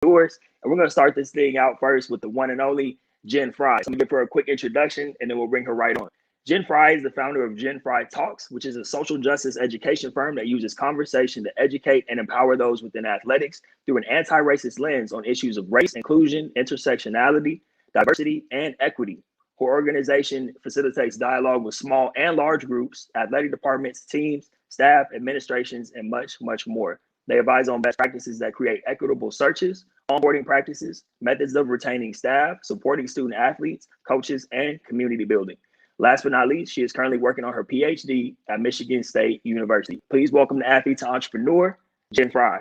entrepreneurs. And we're going to start this thing out first with the one and only Jen Fry. So I'm going to give her a quick introduction and then we'll bring her right on. Jen Fry is the founder of Jen Fry Talks, which is a social justice education firm that uses conversation to educate and empower those within athletics through an anti-racist lens on issues of race, inclusion, intersectionality, diversity, and equity. Her organization facilitates dialogue with small and large groups, athletic departments, teams, staff, administrations, and much, much more. They advise on best practices that create equitable searches, onboarding practices, methods of retaining staff, supporting student athletes, coaches, and community building. Last but not least, she is currently working on her PhD at Michigan State University. Please welcome the athlete to entrepreneur, Jen Fry.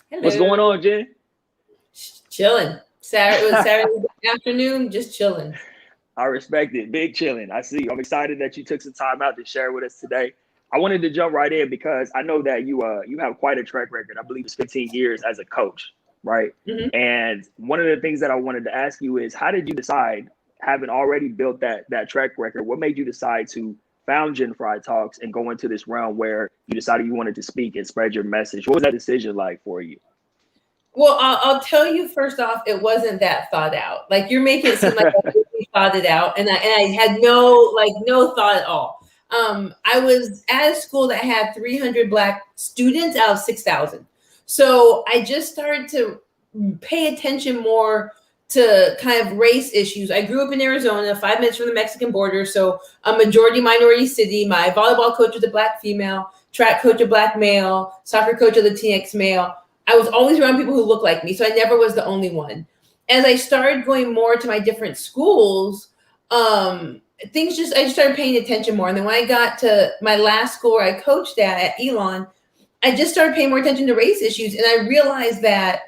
Hello. What's going on, Jen? Chilling. Saturday afternoon, just chilling. I respect it. Big chilling. I see. I'm excited that you took some time out to share with us today. I wanted to jump right in because I know that you have quite a track record. I believe it's 15 years as a coach, right? Mm-hmm. And one of the things that I wanted to ask you is, how did you decide, having already built that track record, what made you decide to found Jen Fry Talks and go into this realm where you decided you wanted to speak and spread your message? What was that decision like for you? Well, I'll tell you first off, it wasn't that thought out. Like, you're making it seem like I really thought it out, and I had no thought at all. I was at a school that had 300 Black students out of 6,000. So I just started to pay attention more to kind of race issues. I grew up in Arizona, 5 minutes from the Mexican border. So a majority minority city. My volleyball coach was a Black female, track coach a Black male, soccer coach a Latinx male. I was always around people who looked like me. So I never was the only one. As I started going more to my different schools, I just started paying attention more. And then when I got to my last school where I coached at Elon, I just started paying more attention to race issues. And I realized that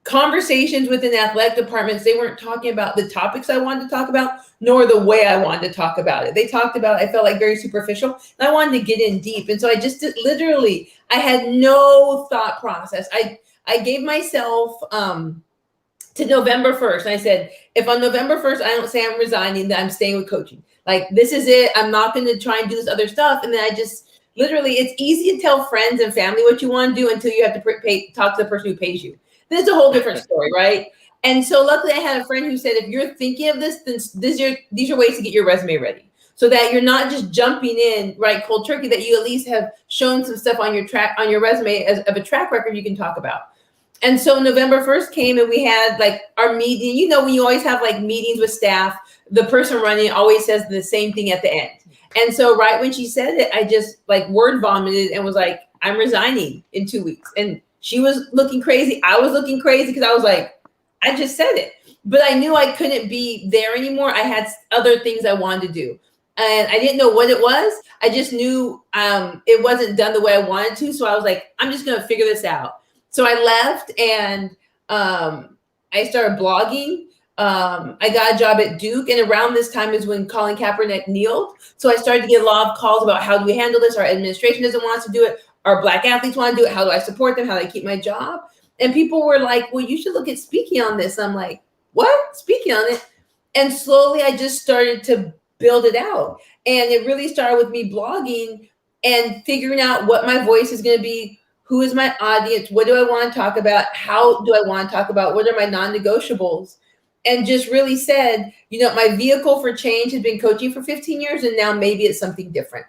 conversations within athletic departments, they weren't talking about the topics I wanted to talk about, nor the way I wanted to talk about it. They talked about, I felt like, very superficial, and I wanted to get in deep. And so I just literally, I had no thought process. I gave myself to November 1st. And I said, if on November 1st, I don't say I'm resigning, then I'm staying with coaching. Like, this is it. I'm not going to try and do this other stuff. And then I just literally, it's easy to tell friends and family what you want to do until you have to talk to the person who pays you. Then it's a whole different story, right? And so luckily I had a friend who said, if you're thinking of this, then these are ways to get your resume ready, so that you're not just jumping in right cold turkey, that you at least have shown some stuff on your resume of a track record you can talk about. And so November 1st came and we had like our meeting. You know, when you always have like meetings with staff, the person running always says the same thing at the end. And so right when she said it, I just like word vomited and was like, I'm resigning in 2 weeks. And she was looking crazy. I was looking crazy because I was like, I just said it. But I knew I couldn't be there anymore. I had other things I wanted to do. And I didn't know what it was. I just knew it wasn't done the way I wanted to. So I was like, I'm just going to figure this out. So I left and I started blogging. I got a job at Duke. And around this time is when Colin Kaepernick kneeled. So I started to get a lot of calls about, how do we handle this? Our administration doesn't want us to do it. Our Black athletes want to do it. How do I support them? How do I keep my job? And people were like, well, you should look at speaking on this. I'm like, what? Speaking on it? And slowly I just started to build it out. And it really started with me blogging and figuring out what my voice is going to be. Who is my audience? What do I want to talk about? How do I want to talk about? What are my non-negotiables? And just really said, you know, my vehicle for change has been coaching for 15 years. And now maybe it's something different.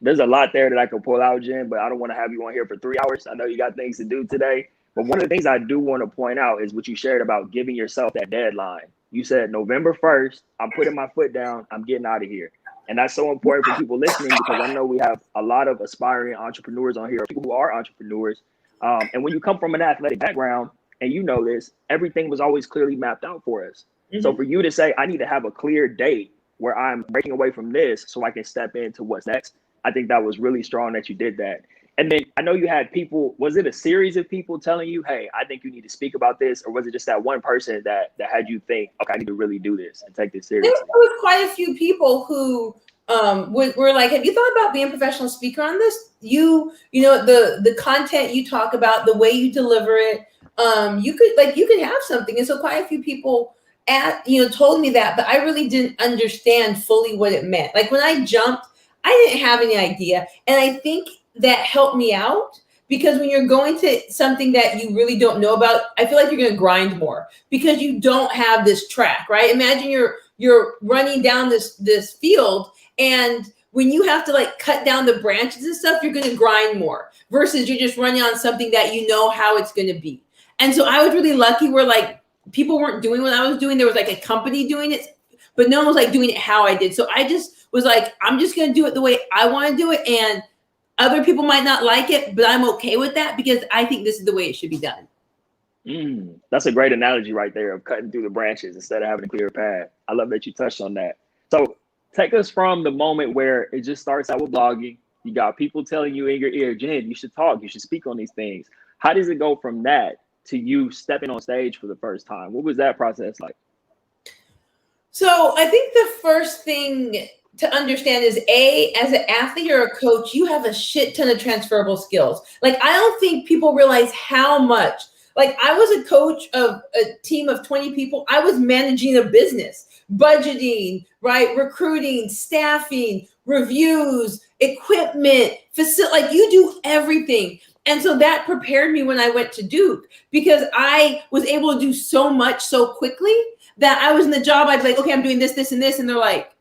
There's a lot there that I could pull out, Jen, but I don't want to have you on here for 3 hours. I know you got things to do today. But one of the things I do want to point out is what you shared about giving yourself that deadline. You said November 1st, I'm putting my foot down, I'm getting out of here. And that's so important for people listening, because I know we have a lot of aspiring entrepreneurs on here, people who are entrepreneurs. And when you come from an athletic background, and you know this, everything was always clearly mapped out for us. Mm-hmm. So for you to say, I need to have a clear date where I'm breaking away from this so I can step into what's next, I think that was really strong that you did that. And then I know you had people, was it a series of people telling you, hey, I think you need to speak about this? Or was it just that one person that had you think, okay, I need to really do this and take this seriously? There was quite a few people who were like, have you thought about being a professional speaker on this? You know, the content you talk about, the way you deliver it, you could have something. And so quite a few people told me that, but I really didn't understand fully what it meant. Like when I jumped, I didn't have any idea. And I think that helped me out, because when you're going to something that you really don't know about, I feel like you're going to grind more because you don't have this track, right? Imagine you're running down this field, and when you have to like cut down the branches and stuff, you're going to grind more versus you're just running on something that you know how it's going to be. And so I was really lucky where like people weren't doing what I was doing. There was like a company doing it, but no one was like doing it how I did. So I just was like, I'm just going to do it the way I want to do it. And other people might not like it, but I'm okay with that because I think this is the way it should be done. That's a great analogy right there of cutting through the branches instead of having a clear path. I love that you touched on that. So take us from the moment where it just starts out with blogging. You got people telling you in your ear, Jen, you should talk, you should speak on these things. How does it go from that to you stepping on stage for the first time? What was that process like? So I think the first thing to understand is as an athlete or a coach, you have a shit ton of transferable skills. Like, I don't think people realize how much, like I was a coach of a team of 20 people. I was managing a business, budgeting, right? Recruiting, staffing, reviews, equipment, like you do everything. And so that prepared me when I went to Duke, because I was able to do so much so quickly that I was in the job. I'd be like, okay, I'm doing this, this, and this. And they're like,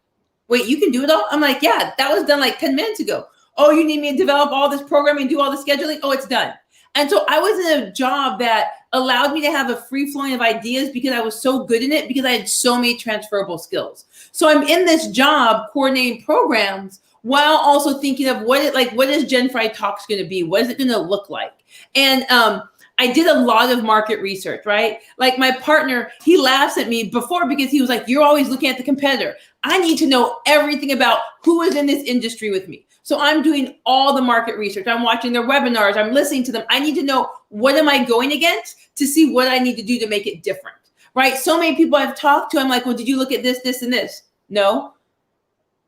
wait, you can do it all? I'm like, yeah, that was done like 10 minutes ago. Oh, you need me to develop all this programming, do all the scheduling? Oh, it's done. And so I was in a job that allowed me to have a free flowing of ideas because I was so good in it, because I had so many transferable skills. So I'm in this job coordinating programs while also thinking of what is Gen Fry Talks going to be? What is it going to look like? And I did a lot of market research, right? Like my partner, he laughs at me before because he was like, you're always looking at the competitor. I need to know everything about who is in this industry with me. So I'm doing all the market research. I'm watching their webinars. I'm listening to them. I need to know, what am I going against to see what I need to do to make it different, right? So many people I've talked to, I'm like, well, did you look at this, this, and this? No.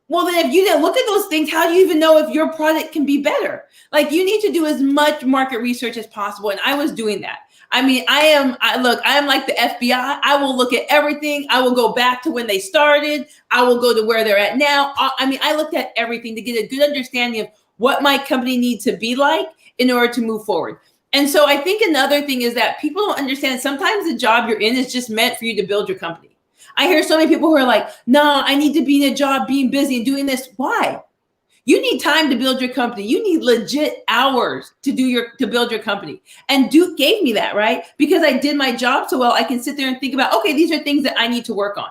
Well, then if you didn't look at those things, how do you even know if your product can be better? Like, you need to do as much market research as possible. And I was doing that. I mean, I am like the FBI. I will look at everything. I will go back to when they started. I will go to where they're at now. I mean, I looked at everything to get a good understanding of what my company needs to be like in order to move forward. And so I think another thing is that people don't understand, sometimes the job you're in is just meant for you to build your company. I hear so many people who are like, no, I need to be in a job, being busy and doing this. Why? You need time to build your company. You need legit hours to build your company. And Duke gave me that, right? Because I did my job so well, I can sit there and think about, okay, these are things that I need to work on.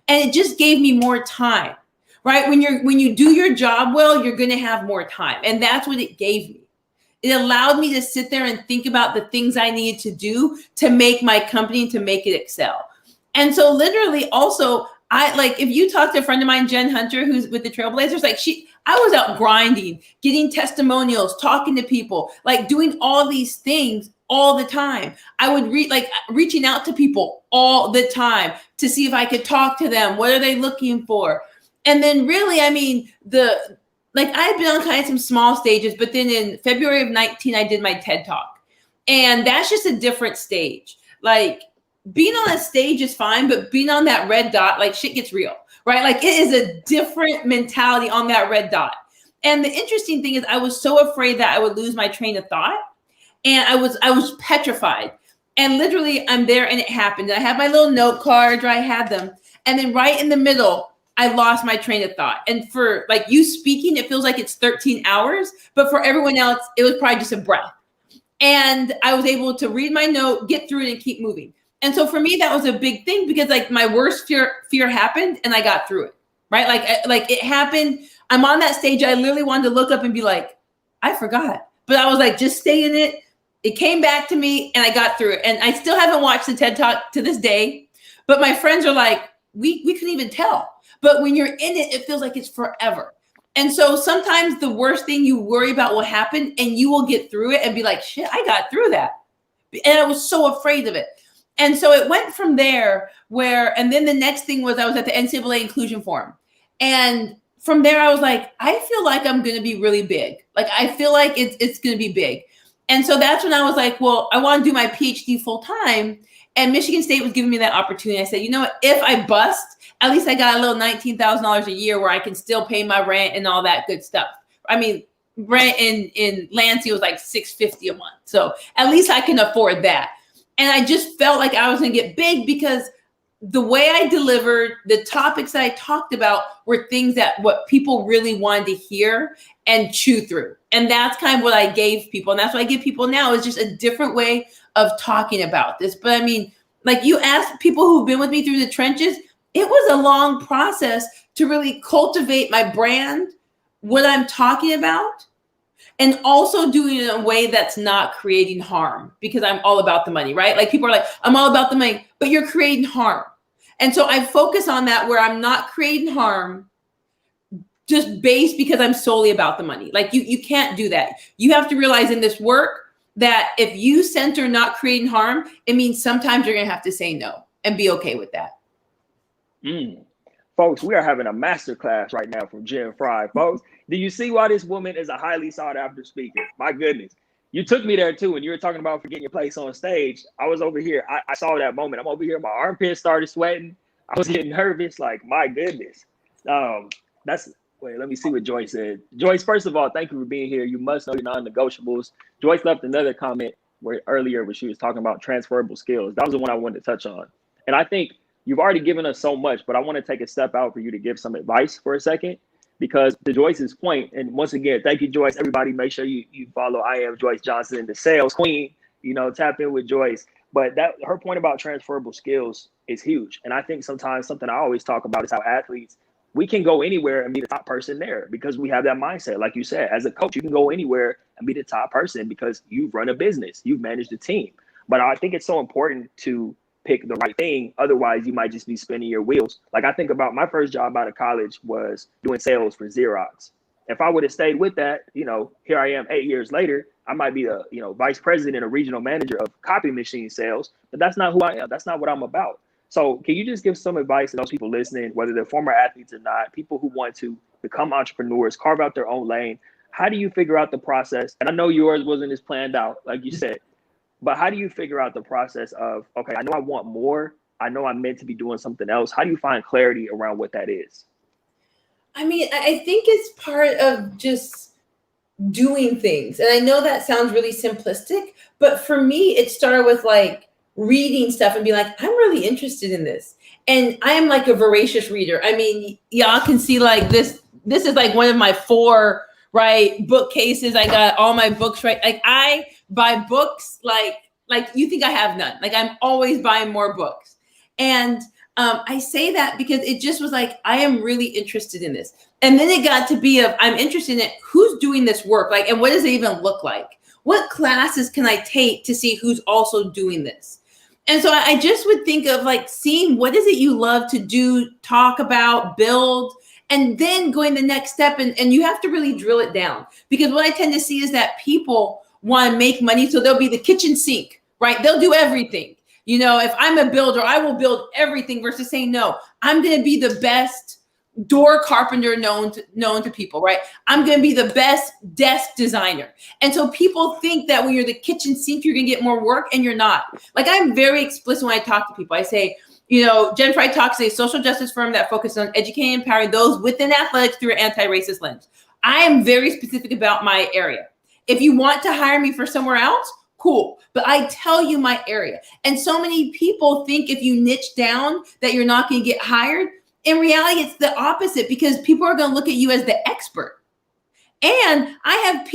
And it just gave me more time, right? When you do your job well, you're going to have more time. And that's what it gave me. It allowed me to sit there and think about the things I needed to do to make my company, to make it excel. And so literally also, if you talk to a friend of mine, Jen Hunter, who's with the Trailblazers, I was out grinding, getting testimonials, talking to people, like doing all these things all the time. I would reaching out to people all the time to see if I could talk to them. What are they looking for? And then really, I mean, I've been on kind of some small stages, but then in February of 19, I did my TED Talk. And that's just a different stage. Like, being on a stage is fine, but being on that red dot, like, shit gets real, right? Like, it is a different mentality on that red dot. And the interesting thing is, I was so afraid that I would lose my train of thought. And I was petrified. And literally, I'm there and it happened. And I have my little note cards where I had them. And then right in the middle, I lost my train of thought. And for like you speaking, it feels like it's 13 hours. But for everyone else, it was probably just a breath. And I was able to read my note, get through it, and keep moving. And so for me, that was a big thing, because like my worst fear happened and I got through it, right? Like it happened. I'm on that stage. I literally wanted to look up and be like, I forgot. But I was like, just stay in it. It came back to me and I got through it. And I still haven't watched the TED Talk to this day, but my friends are like, we couldn't even tell. But when you're in it, it feels like it's forever. And so sometimes the worst thing you worry about will happen and you will get through it and be like, shit, I got through that. And I was so afraid of it. And so it went from there and then the next thing was I was at the NCAA Inclusion Forum. And from there, I was like, I feel like I'm going to be really big. Like, I feel like it's going to be big. And so that's when I was like, well, I want to do my PhD full time. And Michigan State was giving me that opportunity. I said, you know what, if I bust, at least I got a little $19,000 a year where I can still pay my rent and all that good stuff. I mean, rent in Lansing was like $650 a month. So at least I can afford that. And I just felt like I was going to get big because the way I delivered, the topics that I talked about were things that what people really wanted to hear and chew through. And that's kind of what I gave people. And that's what I give people now, is just a different way of talking about this. But I mean, like you asked people who've been with me through the trenches, it was a long process to really cultivate my brand, what I'm talking about, and also doing it in a way that's not creating harm, because I'm all about the money, right? Like people are like, I'm all about the money, but you're creating harm. And so I focus on that, where I'm not creating harm just based because I'm solely about the money. Like you can't do that. You have to realize in this work that if you center not creating harm, it means sometimes you're going to have to say no and be okay with that. Folks, we are having a masterclass right now from Jen Fry. Folks, do you see why this woman is a highly sought after speaker? My goodness. You took me there too. When you were talking about forgetting your place on stage, I was over here. I saw that moment. I'm over here. My armpits started sweating. I was getting nervous. Like, my goodness. Wait, let me see what Joyce said. Joyce, first of all, thank you for being here. You must know your non-negotiables. Joyce left another comment earlier where she was talking about transferable skills. That was the one I wanted to touch on. And I think you've already given us so much, but I want to take a step out for you to give some advice for a second, because to Joyce's point, and once again, thank you, Joyce. Everybody, make sure you follow I Am Joyce Johnson, the sales queen. Tap in with Joyce. But her point about transferable skills is huge. And I think sometimes something I always talk about is how athletes, we can go anywhere and be the top person there because we have that mindset. Like you said, as a coach, you can go anywhere and be the top person because you've run a business, you've managed a team. But I think it's so important to pick the right thing. Otherwise, you might just be spinning your wheels. Like I think about my first job out of college was doing sales for Xerox. If I would have stayed with that, here I am 8 years later, I might be a vice president or regional manager of copy machine sales, but that's not who I am. That's not what I'm about. So can you just give some advice to those people listening, whether they're former athletes or not, people who want to become entrepreneurs, carve out their own lane? How do you figure out the process? And I know yours wasn't as planned out, like you said, but how do you figure out the process of, okay, I know I want more. I know I'm meant to be doing something else. How do you find clarity around what that is? I mean, I think it's part of just doing things. And I know that sounds really simplistic, but for me, it started with like reading stuff and being like, I'm really interested in this. And I am like a voracious reader. I mean, y'all can see like this is like one of my 4, right, bookcases. I got all my books, right? Like I buy books like you think I have none. Like I'm always buying more books. And I say that because it just was like, I am really interested in this. And then it got to be I'm interested in it. Who's doing this work? Like, and what does it even look like? What classes can I take to see who's also doing this? And so I just would think of like seeing what is it you love to do, talk about, build, and then going the next step. And you have to really drill it down, because what I tend to see is that people want to make money. So they'll be the kitchen sink, right? They'll do everything. If I'm a builder, I will build everything, versus saying, no, I'm going to be the best door carpenter known to people, right? I'm going to be the best desk designer. And so people think that when you're the kitchen sink, you're going to get more work, and you're not. Like I'm very explicit when I talk to people. I say, Jen Fry Talks is a social justice firm that focuses on educating and empowering those within athletics through an anti-racist lens. I am very specific about my area. If you want to hire me for somewhere else, cool. But I tell you my area. And so many people think if you niche down that you're not going to get hired. In reality, it's the opposite, because people are going to look at you as the expert. And I have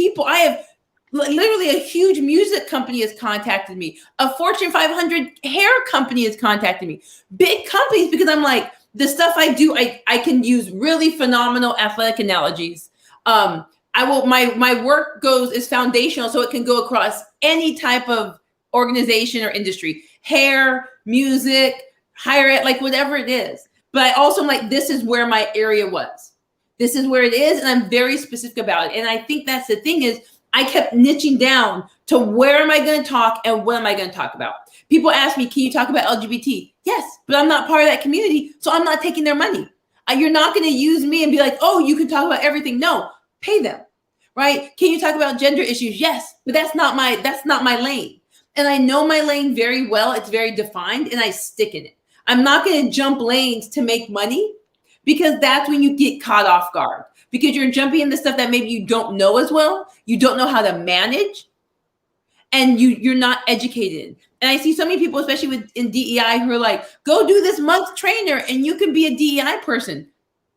literally a huge music company has contacted me. A Fortune 500 hair company has contacted me. Big companies, because I'm like, the stuff I do, I can use really phenomenal athletic analogies. My work is foundational, so it can go across any type of organization or industry, hair, music, higher ed, like whatever it is. But I also am like, this is where my area was. This is where it is, and I'm very specific about it. And I think that's the thing is, I kept niching down to where am I going to talk and what am I going to talk about? People ask me, can you talk about LGBT? Yes, but I'm not part of that community, so I'm not taking their money. You're not going to use me and be like, oh, you can talk about everything. No, pay them, right? Can you talk about gender issues? Yes, but that's not my lane. and I know my lane very well. It's very defined, and I stick in it. I'm not going to jump lanes to make money, because that's when you get caught off guard, because you're jumping into stuff that maybe you don't know as well. You don't know how to manage, and you're not educated. And I see so many people, especially in DEI, who are like, go do this month trainer and you can be a DEI person.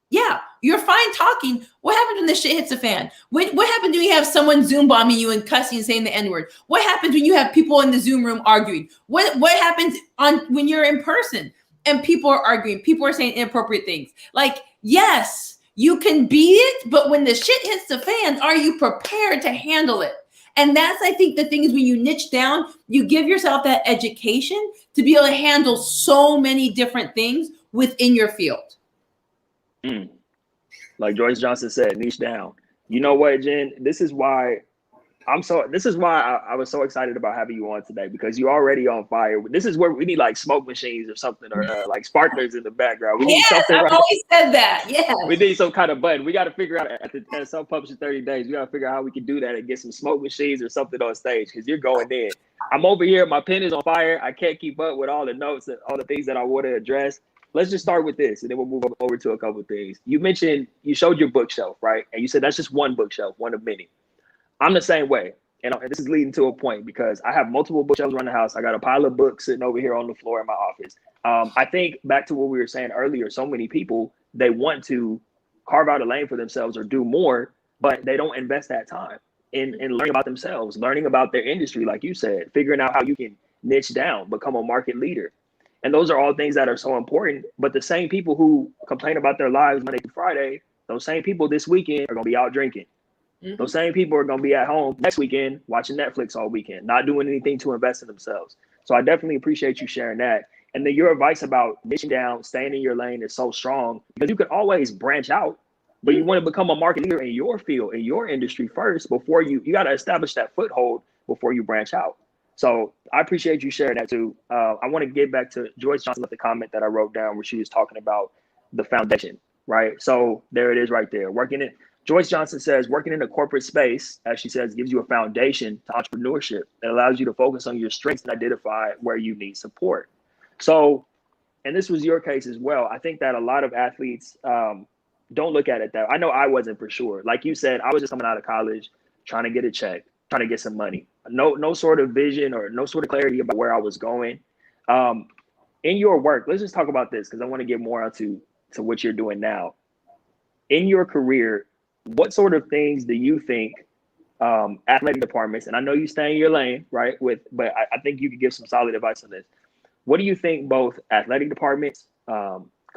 Yeah, you're fine talking. What happens when the shit hits the fan? What happens when you have someone Zoom bombing you and cussing and saying the N-word? What happens when you have people in the Zoom room arguing? What happens when you're in person and people are arguing? People are saying inappropriate things. Like, yes, you can be it, but when the shit hits the fan, are you prepared to handle it? And that's, I think, the thing is, when you niche down, you give yourself that education to be able to handle so many different things within your field. Like Joyce Johnson said, niche down. You know what, Jen? This is why I was so excited about having you on today, because you're already on fire. This is where we need like smoke machines or something, or like sparklers in the background. We need something. I've always said that. Yeah. We need some kind of button. We got to figure out at Self-Publishing 30 Days. We got to figure out how we can do that and get some smoke machines or something on stage, because you're going in. I'm over here. My pen is on fire. I can't keep up with all the notes and all the things that I want to address. Let's just start with this, and then we'll move over to a couple of things. You mentioned, you showed your bookshelf, right? And you said that's just one bookshelf, one of many. I'm the same way. And this is leading to a point, because I have multiple bookshelves around the house. I got a pile of books sitting over here on the floor in my office. I think back to what we were saying earlier, so many people, they want to carve out a lane for themselves or do more, but they don't invest that time in learning about themselves, learning about their industry, like you said, figuring out how you can niche down, become a market leader. And those are all things that are so important. But the same people who complain about their lives Monday through Friday, those same people this weekend are going to be out drinking. Mm-hmm. Those same people are going to be at home next weekend watching Netflix all weekend, not doing anything to invest in themselves. So I definitely appreciate you sharing that. And then your advice about niching down, staying in your lane is so strong, because you can always branch out, but you want to become a market leader in your field, in your industry first, before you got to establish that foothold before you branch out. So I appreciate you sharing that too. I want to get back to Joyce Johnson with the comment that I wrote down, where she was talking about the foundation, right? So there it is right there. Joyce Johnson says, working in a corporate space, as she says, gives you a foundation to entrepreneurship that allows you to focus on your strengths and identify where you need support. So, and this was your case as well. I think that a lot of athletes don't look at it that. I know I wasn't, for sure. Like you said, I was just coming out of college, trying to get a check, trying to get some money. No sort of vision or no sort of clarity about where I was going. In your work, let's just talk about this, because I want to get more onto what you're doing now. In your career, what sort of things do you think athletic departments, and I know you stay in your lane, right? But I think you could give some solid advice on this. What do you think both athletic departments,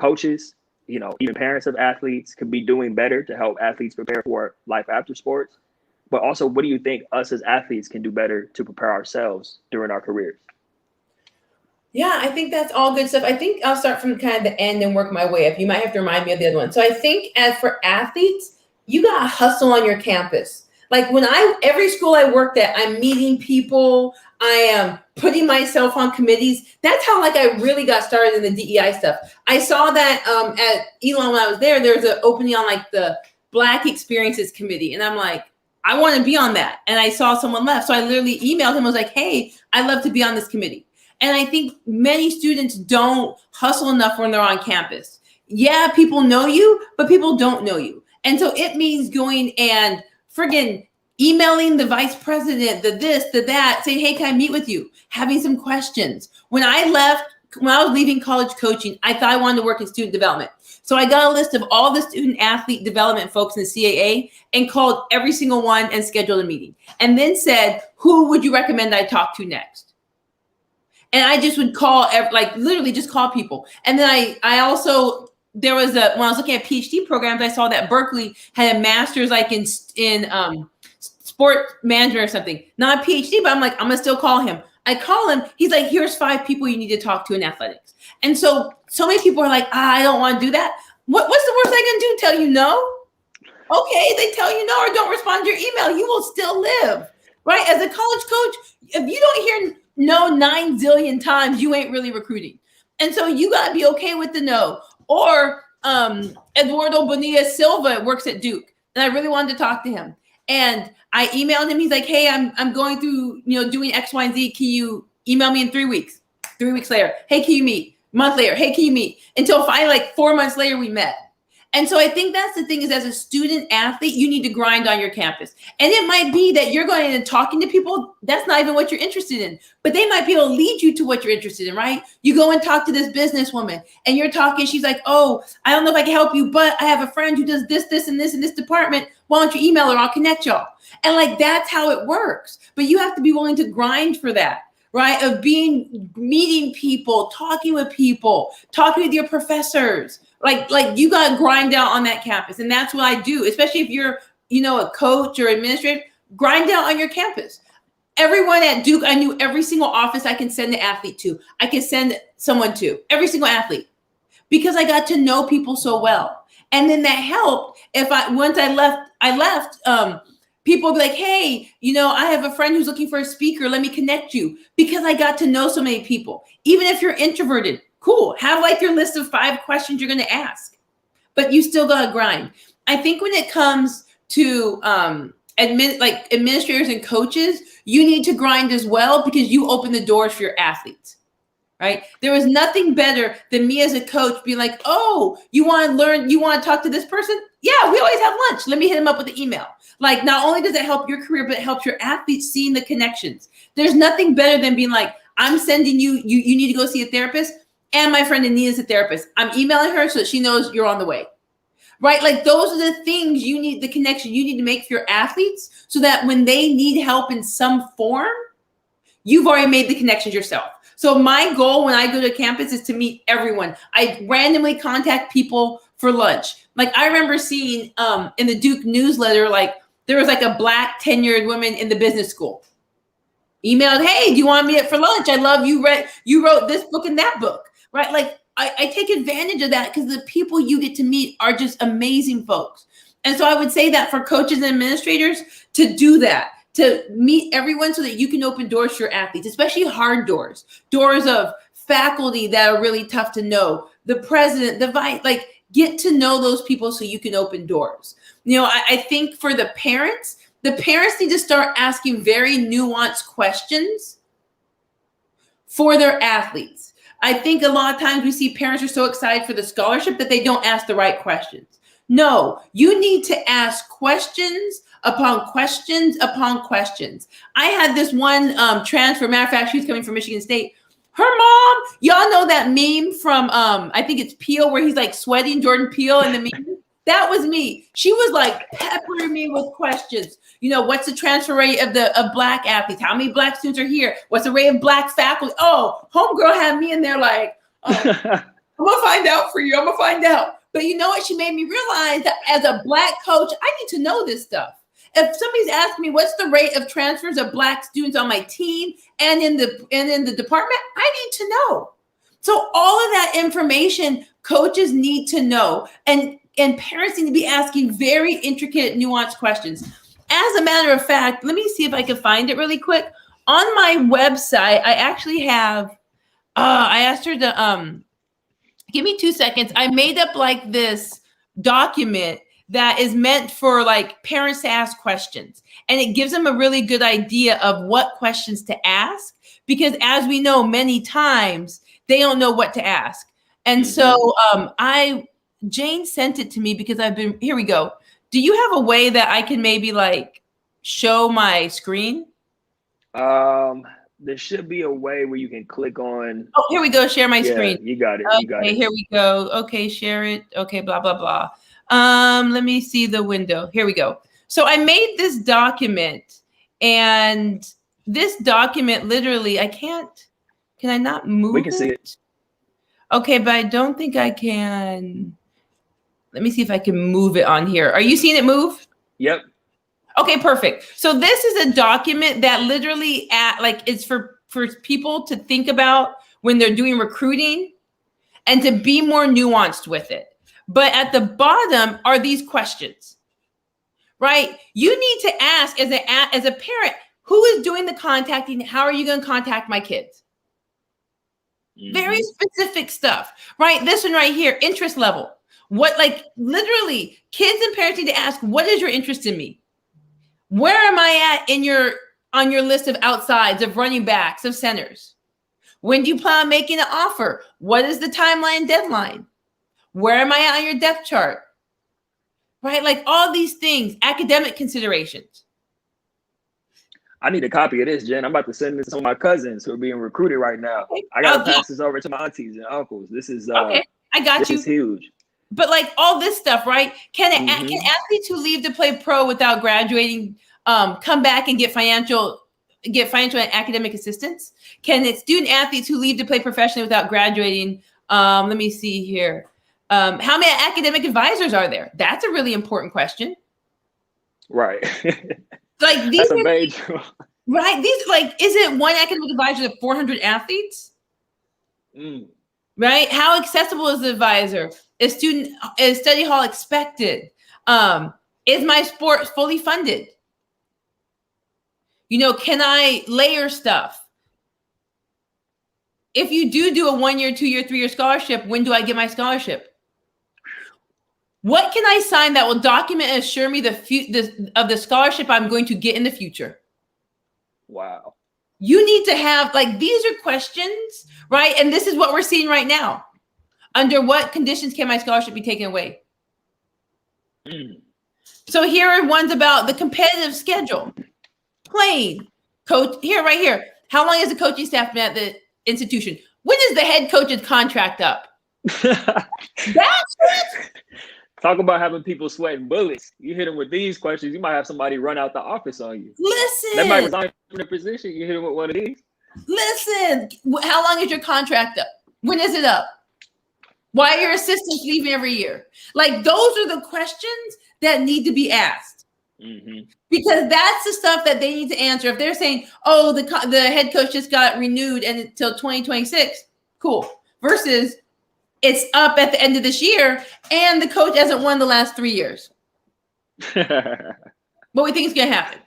coaches, even parents of athletes could be doing better to help athletes prepare for life after sports? But also, what do you think us as athletes can do better to prepare ourselves during our careers? Yeah, I think that's all good stuff. I think I'll start from kind of the end and work my way up. You might have to remind me of the other one. So I think, as for athletes, you got to hustle on your campus. Like every school I worked at, I'm meeting people. I am putting myself on committees. That's how I really got started in the DEI stuff. I saw that at Elon when I was there was an opening on the Black Experiences Committee. And I'm like, I want to be on that. And I saw someone left. So I literally emailed him. I was like, hey, I'd love to be on this committee. And I think many students don't hustle enough when they're on campus. Yeah, people know you, but people don't know you. And so it means going and friggin' emailing the vice president, the this, the that, saying, hey, can I meet with you? Having some questions. When I was leaving college coaching, I thought I wanted to work in student development. So I got a list of all the student athlete development folks in the CAA and called every single one and scheduled a meeting. And then said, who would you recommend I talk to next? And I just would call, literally just call people. And then I also, when I was looking at PhD programs, I saw that Berkeley had a master's in sport management or something. Not a PhD, but I'm like, I'm going to still call him. I call him. He's like, here's 5 people you need to talk to in athletics. And so many people are like, I don't want to do that. What's the worst I can do? Tell you no? Okay, they tell you no or don't respond to your email. You will still live, right? As a college coach, if you don't hear no 9 zillion times, you ain't really recruiting. And so you got to be okay with the no. Or Eduardo Bonilla Silva works at Duke, and I really wanted to talk to him. And I emailed him. He's like, hey, I'm going through, doing X, Y, and Z. Can you email me in 3 weeks? 3 weeks later, hey, can you meet? Month later, hey, can you meet? Until finally, like 4 months later, we met. And so I think that's the thing is, as a student athlete, you need to grind on your campus. And it might be that you're going and talking to people, that's not even what you're interested in, but they might be able to lead you to what you're interested in, right? You go and talk to this businesswoman and you're talking, she's like, oh, I don't know if I can help you, but I have a friend who does this, this, and this in this department. Why don't you email her? I'll connect y'all. And like, that's how it works. But you have to be willing to grind for that. Right? Of meeting people, talking with your professors. Like you got to grind out on that campus. And that's what I do, especially if you're, a coach or administrator, grind out on your campus. Everyone at Duke, I knew every single office I can send an athlete to. I can send someone to, every single athlete, because I got to know people so well. And then that helped once I left, people will be like, hey, I have a friend who's looking for a speaker. Let me connect you, because I got to know so many people. Even if you're introverted, cool. Have like your list of 5 questions you're going to ask, but you still got to grind. I think when it comes to administrators and coaches, you need to grind as well, because you open the doors for your athletes. Right? There was nothing better than me as a coach being like, oh, you want to learn, you want to talk to this person? Yeah, we always have lunch. Let me hit him up with an email. Like, not only does it help your career, but it helps your athletes seeing the connections. There's nothing better than being like, I'm sending you need to go see a therapist, and my friend Anita's a therapist. I'm emailing her so that she knows you're on the way. Right? Like, those are the things you need, the connection you need to make for your athletes, so that when they need help in some form, you've already made the connections yourself. So my goal when I go to campus is to meet everyone. I randomly contact people for lunch. Like, I remember seeing in the Duke newsletter, like, there was like a Black tenured woman in the business school. Emailed, hey, do you want to meet for lunch? I love you wrote this book and that book, right? Like, I take advantage of that, because the people you get to meet are just amazing folks. And so I would say that for coaches and administrators to do that, to meet everyone so that you can open doors for your athletes, especially hard doors of faculty that are really tough to know, the president, the vice, like, get to know those people so you can open doors. I think for the parents need to start asking very nuanced questions for their athletes. I think a lot of times we see parents are so excited for the scholarship that they don't ask the right questions. No, you need to ask questions upon questions upon questions. I had this one transfer. Matter of fact, she was coming from Michigan State. Her mom, y'all know that meme from, I think it's Peele, where he's like sweating, Jordan Peele in the meme? That was me. She was like peppering me with questions. What's the transfer rate of Black athletes? How many Black students are here? What's the rate of Black faculty? Oh, homegirl had me in there like, oh, I'm going to find out for you. I'm going to find out. But you know what? She made me realize that as a Black coach, I need to know this stuff. If somebody's asking me what's the rate of transfers of Black students on my team and in the department, I need to know. So all of that information coaches need to know, and parents need to be asking very intricate, nuanced questions. As a matter of fact, let me see if I can find it really quick. On my website, I actually have, I asked her to, give me 2 seconds. I made up like this document that is meant for like parents to ask questions. And it gives them a really good idea of what questions to ask, because as we know, many times they don't know what to ask. And so Jane sent it to me because here we go. Do you have a way that I can maybe like show my screen? There should be a way where you can click on. Oh, here we go. Share my screen. You got it. You got it. Here we go. Okay, share it. Okay, blah, blah, blah. Let me see the window. Here we go. So I made this document, and this document literally, can I not move it? We can see it. Okay, but I don't think I can. Let me see if I can move it on here. Are you seeing it move? Yep. Okay, perfect. So this is a document that literally it's for people to think about when they're doing recruiting and to be more nuanced with it. But at the bottom are these questions, right? You need to ask as a parent, who is doing the contacting? How are you going to contact my kids? Very specific stuff, right? This one right here, interest level. What, like, literally, kids and parents need to ask, what is your interest in me? Where am I at on your list of outsides, of running backs, of centers? When do you plan on making an offer? What is the timeline and deadline? Where am I at on your depth chart? Right? Like all these things, academic considerations. I need a copy of this, Jen. I'm about to send this to some of my cousins who are being recruited right now. Okay. I got to pass this over to my aunties and uncles. This is okay. I got you. This is huge. But like all this stuff, right? Can athletes who leave to play pro without graduating come back and get financial and academic assistance? Can it student athletes who leave to play professionally without graduating? Let me see here. How many academic advisors are there? That's a really important question. Right. Like these are major. Right. These like, is it one academic advisor to 400 athletes? Right. How accessible is the advisor? Is study hall expected? Is my sport fully funded? You know, can I layer stuff? If you do a 1 year, 2 year, 3 year scholarship, when do I get my scholarship? What can I sign that will document and assure me of the scholarship I'm going to get in the future? Wow. You need to have, like, these are questions, right? And this is what we're seeing right now. Under what conditions can my scholarship be taken away? So here are ones about the competitive schedule. Playing. Coach, right here. How long has the coaching staff been at the institution? When is the head coach's contract up? That's it. Talk about having people sweating bullets. You hit them with these questions, you might have somebody run out the office on you. Listen. That might resign from the position. You hit them with one of these. Listen. How long is your contract up? When is it up? Why are your assistants leaving every year? Like, those are the questions that need to be asked. Because that's the stuff that they need to answer. If they're saying, oh, the head coach just got renewed and until 2026, cool. Versus it's up at the end of this year and the coach hasn't won the last 3 years. What we think is going to happen.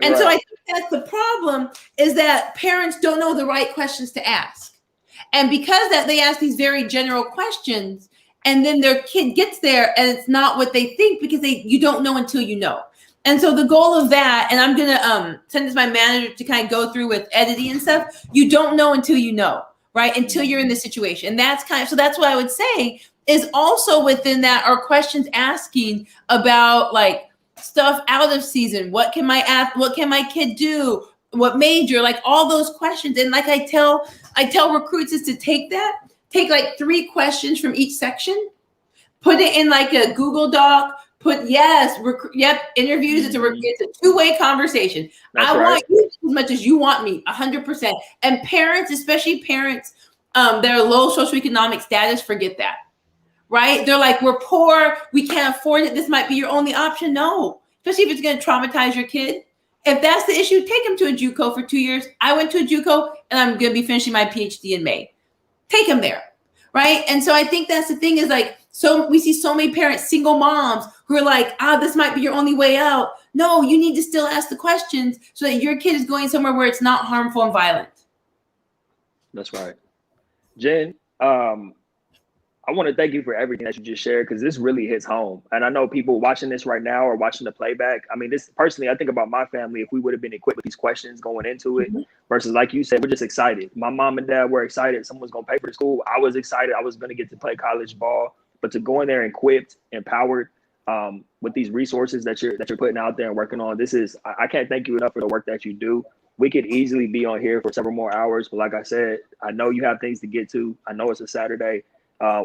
And so I think that's the problem, is that parents don't know the right questions to ask. And because that they ask these very general questions, and then their kid gets there and it's not what they think, because you don't know until you know. And so the goal of that, and I'm going to send this to my manager to kind of go through with editing and stuff. You don't know until you know, right? Until you're in the situation. And that's so that's what I would say is also within that are questions asking about like stuff out of season. What can my kid do? What major? Like all those questions. And like I tell recruits is to take like 3 questions from each section, put it in like a Google Doc, interviews. It's a 2-way conversation. I want you as much as you want me, 100%. And parents, especially parents that are low socioeconomic status, forget that, right? They're like, we're poor, we can't afford it. This might be your only option. No, especially if it's going to traumatize your kid. If that's the issue, take them to a JUCO for 2 years. I went to a JUCO and I'm going to be finishing my PhD in May. Take them there, right? And so I think that's the thing is like, so we see so many parents, single moms, who are like, this might be your only way out. No, you need to still ask the questions so that your kid is going somewhere where it's not harmful and violent. That's right. Jen, I want to thank you for everything that you just shared, because this really hits home. And I know people watching this right now or watching the playback. I mean, this personally, I think about my family, if we would have been equipped with these questions going into it versus, like you said, we're just excited. My mom and dad were excited. Someone's going to pay for the school. I was excited. I was going to get to play college ball. But to go in there equipped, empowered with these resources that you're putting out there and working on, I can't thank you enough for the work that you do. We could easily be on here for several more hours. But like I said, I know you have things to get to. I know it's a Saturday.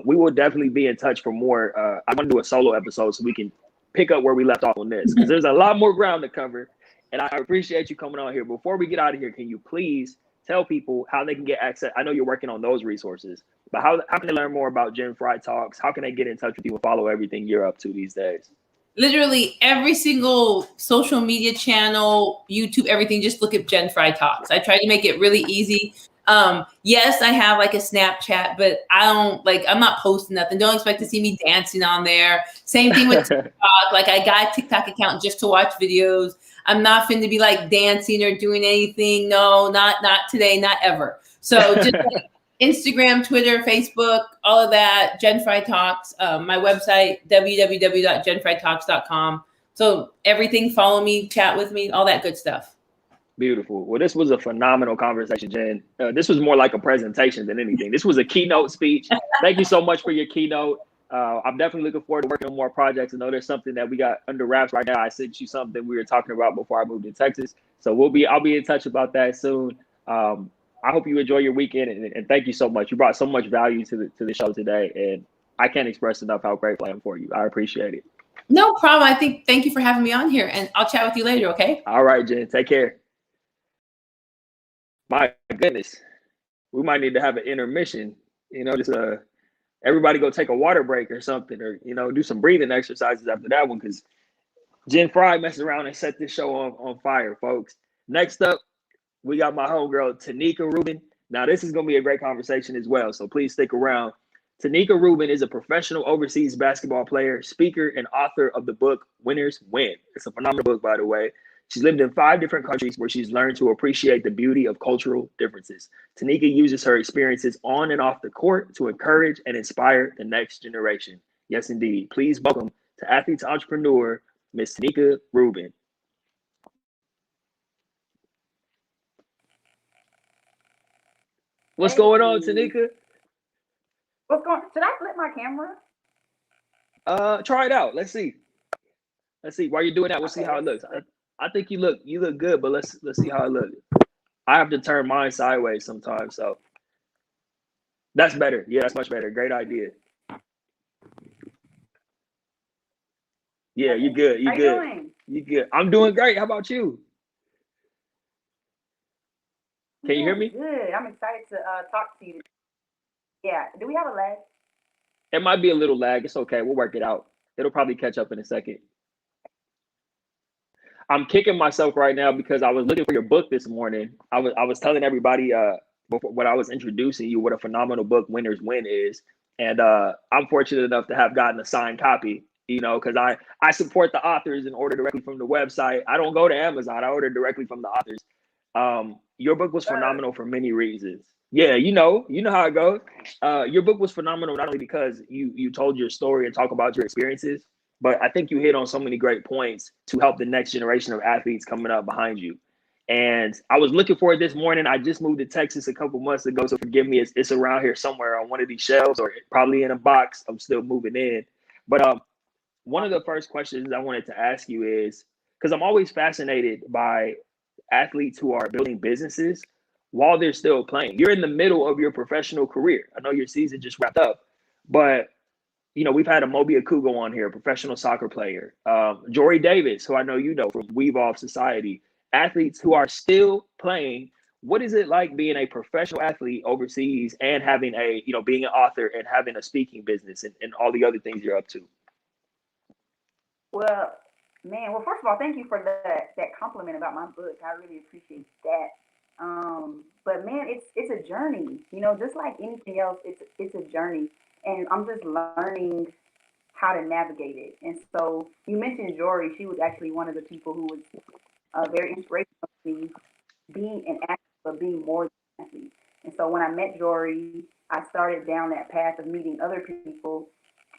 We will definitely be in touch for more. I want to do a solo episode so we can pick up where we left off on this, because there's a lot more ground to cover. And I appreciate you coming on here. Before we get out of here, can you please tell people how they can get access? I know you're working on those resources, but how can they learn more about Jen Fry Talks? How can they get in touch with you and follow everything you're up to these days? Literally every single social media channel, YouTube, everything, just look at Jen Fry Talks. I try to make it really easy. Yes, I have like a Snapchat, but I'm not posting nothing. Don't expect to see me dancing on there. Same thing with TikTok. Like I got a TikTok account just to watch videos. I'm not finna be like dancing or doing anything. No, not today, not ever. So just like Instagram, Twitter, Facebook, all of that, Jen Fry Talks. My website, www.jenfrytalks.com. So everything, follow me, chat with me, all that good stuff. Beautiful. Well, this was a phenomenal conversation, Jen. This was more like a presentation than anything. This was a keynote speech. Thank you so much for your keynote. I'm definitely looking forward to working on more projects. I know there's something that we got under wraps right now. I sent you something we were talking about before I moved to Texas. So I'll be in touch about that soon. I hope you enjoy your weekend, and thank you so much. You brought so much value to the show today, and I can't express enough how grateful I am for you. I appreciate it. No problem. Thank you for having me on here, and I'll chat with you later, okay? All right, Jen. Take care. My goodness, we might need to have an intermission. Just everybody go take a water break or something, or do some breathing exercises after that one, because Jen Fry messed around and set this show on fire, folks. Next up, we got my homegirl Taneka Rubin. Now, this is going to be a great conversation as well, so please stick around. Taneka Rubin is a professional overseas basketball player, speaker, and author of the book Winners Win. It's a phenomenal book, by the way. She's lived in 5 different countries where she's learned to appreciate the beauty of cultural differences. Taneka uses her experiences on and off the court to encourage and inspire the next generation. Yes, indeed. Please welcome to Athletes Entrepreneur, Miss Taneka Rubin. What's going on, Taneka? What's going? Should I flip my camera? Try it out. Let's see. While you're doing that, we'll see how it looks. I think you look good, but let's see how it looks. I have to turn mine sideways sometimes, so that's better. Yeah, that's much better. Great idea. Yeah, you good. You good. You good. I'm doing great. How about you? Can you hear me? Good. I'm excited to talk to you. Yeah. Do we have a lag? It might be a little lag. It's okay. We'll work it out. It'll probably catch up in a second. I'm kicking myself right now because I was looking for your book this morning. I was telling everybody before, when I was introducing you, what a phenomenal book Winners Win is. And I'm fortunate enough to have gotten a signed copy, because I support the authors and order directly from the website. I don't go to Amazon. I order directly from the authors. Your book was phenomenal for many reasons. Yeah, you know how it goes. Your book was phenomenal not only because you told your story and talk about your experiences, but I think you hit on so many great points to help the next generation of athletes coming up behind you. And I was looking for it this morning. I just moved to Texas a couple months ago, so forgive me. It's around here somewhere on one of these shelves or probably in a box. I'm still moving in. But one of the first questions I wanted to ask you is, because I'm always fascinated by athletes who are building businesses while they're still playing. You're in the middle of your professional career. I know your season just wrapped up, but we've had a Mobi Akugo on here, a professional soccer player. Jory Davis, who I know you know from Weave Off Society. Athletes who are still playing. What is it like being a professional athlete overseas and having being an author and having a speaking business and all the other things you're up to? Well, man. Well, first of all, thank you for that compliment about my book. I really appreciate that. But man, it's a journey. Just like anything else, it's a journey, and I'm just learning how to navigate it. And so you mentioned Jory. She was actually one of the people who was very inspirational to me, being an athlete, but being more than an athlete. And so when I met Jory, I started down that path of meeting other people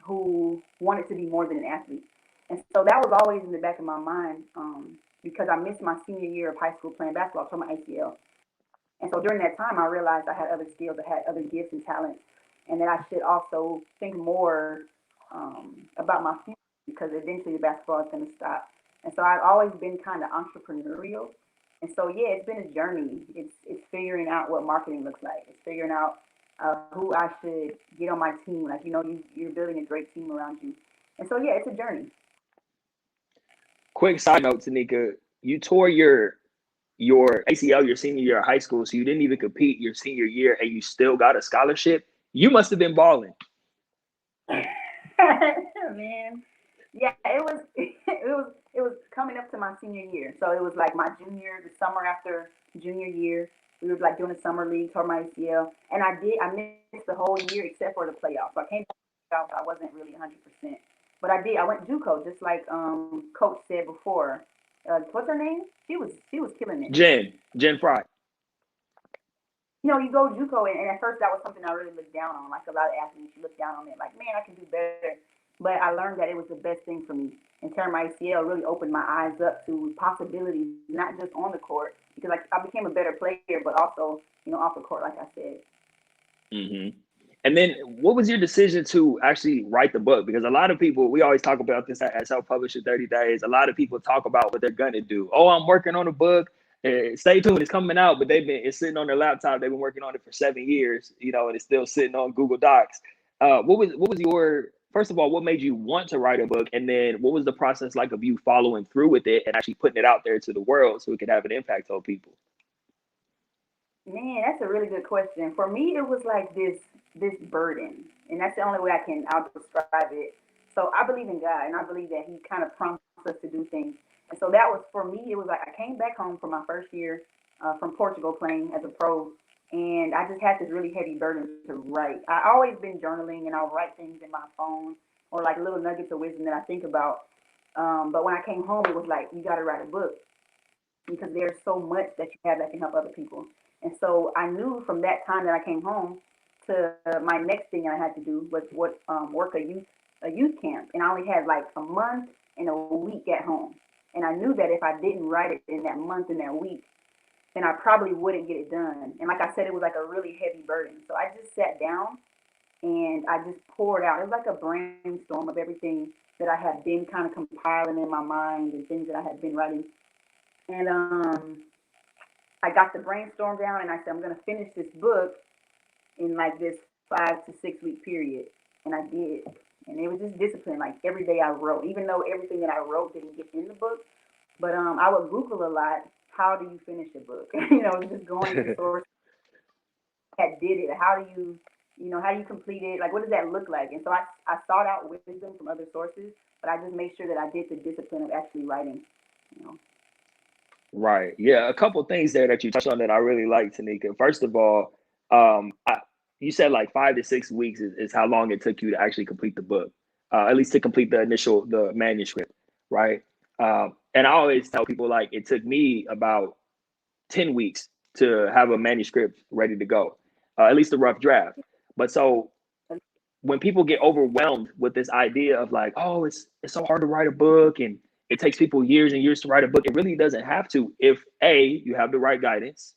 who wanted to be more than an athlete. And so that was always in the back of my mind because I missed my senior year of high school playing basketball, tore my ACL. And so during that time, I realized I had other skills, I had other gifts and talents, and that I should also think more about my future because eventually the basketball is going to stop. And so I've always been kind of entrepreneurial. And so, yeah, it's been a journey. It's figuring out what marketing looks like. It's figuring out who I should get on my team. Like, you're building a great team around you. And so, yeah, it's a journey. Quick side note, Taneka, you tore your ACL your senior year of high school, so you didn't even compete your senior year, and you still got a scholarship. You must have been balling. Man, yeah, it was coming up to my senior year, so it was like my the summer after junior year. We were like doing a summer league, tore my ACL, and I missed the whole year except for the playoffs. So I came back to the playoffs. I wasn't really 100%, but I did. I went JUCO just like Coach said before. What's her name? She was killing it. Jen Fry. You go JUCO, and at first that was something I really looked down on. Like a lot of athletes, you look down on it. Like, man, I can do better. but I learned that it was the best thing for me. And tearing my ACL really opened my eyes up to possibilities, not just on the court, because I became a better player, but also, off the court, like I said. Mm-hmm. And then what was your decision to actually write the book? Because a lot of people, we always talk about this at Self-Publish in 30 Days. A lot of people talk about what they're going to do. Oh, I'm working on a book. Stay tuned, it's coming out, but it's sitting on their laptop. They've been working on it for 7 years, and it's still sitting on Google Docs. What was your, first of all, what made you want to write a book? And then what was the process like of you following through with it and actually putting it out there to the world so it could have an impact on people? Man, that's a really good question. For me, it was like this burden, and that's the only way I'll describe it. So I believe in God, and I believe that He kind of prompts us to do things. And so that was for me. It was like I came back home from my first year from Portugal playing as a pro, and I just had this really heavy burden to write. I always been journaling, and I'll write things in my phone or like little nuggets of wisdom that I think about. But when I came home, it was like you got to write a book because there's so much that you have that can help other people. And so I knew from that time that I came home to my next thing I had to do was work a youth camp, and I only had like a month and a week at home. And I knew that if I didn't write it in that month and that week, then I probably wouldn't get it done. And like I said, it was like a really heavy burden. So I just sat down and I just poured out. It was like a brainstorm of everything that I had been kind of compiling in my mind and things that I had been writing. And I got the brainstorm down, and I said, I'm going to finish this book in like this 5 to 6 week period. And I did. And it was just discipline. Like every day I wrote, even though everything that I wrote didn't get in the book. But I would Google a lot. How do you finish a book? Just going to sources that did it. How do you complete it? Like, what does that look like? And so I sought out wisdom from other sources, but I just made sure that I did the discipline of actually writing, you know. Right. Yeah. A couple things there that you touched on that I really like, Taneka. First of all, you said like 5 to 6 weeks is how long it took you to actually complete the book, at least to complete the manuscript, right? And I always tell people like it took me about 10 weeks to have a manuscript ready to go, at least a rough draft. But so when people get overwhelmed with this idea of like, oh, it's so hard to write a book and it takes people years and years to write a book, it really doesn't have to if A, you have the right guidance,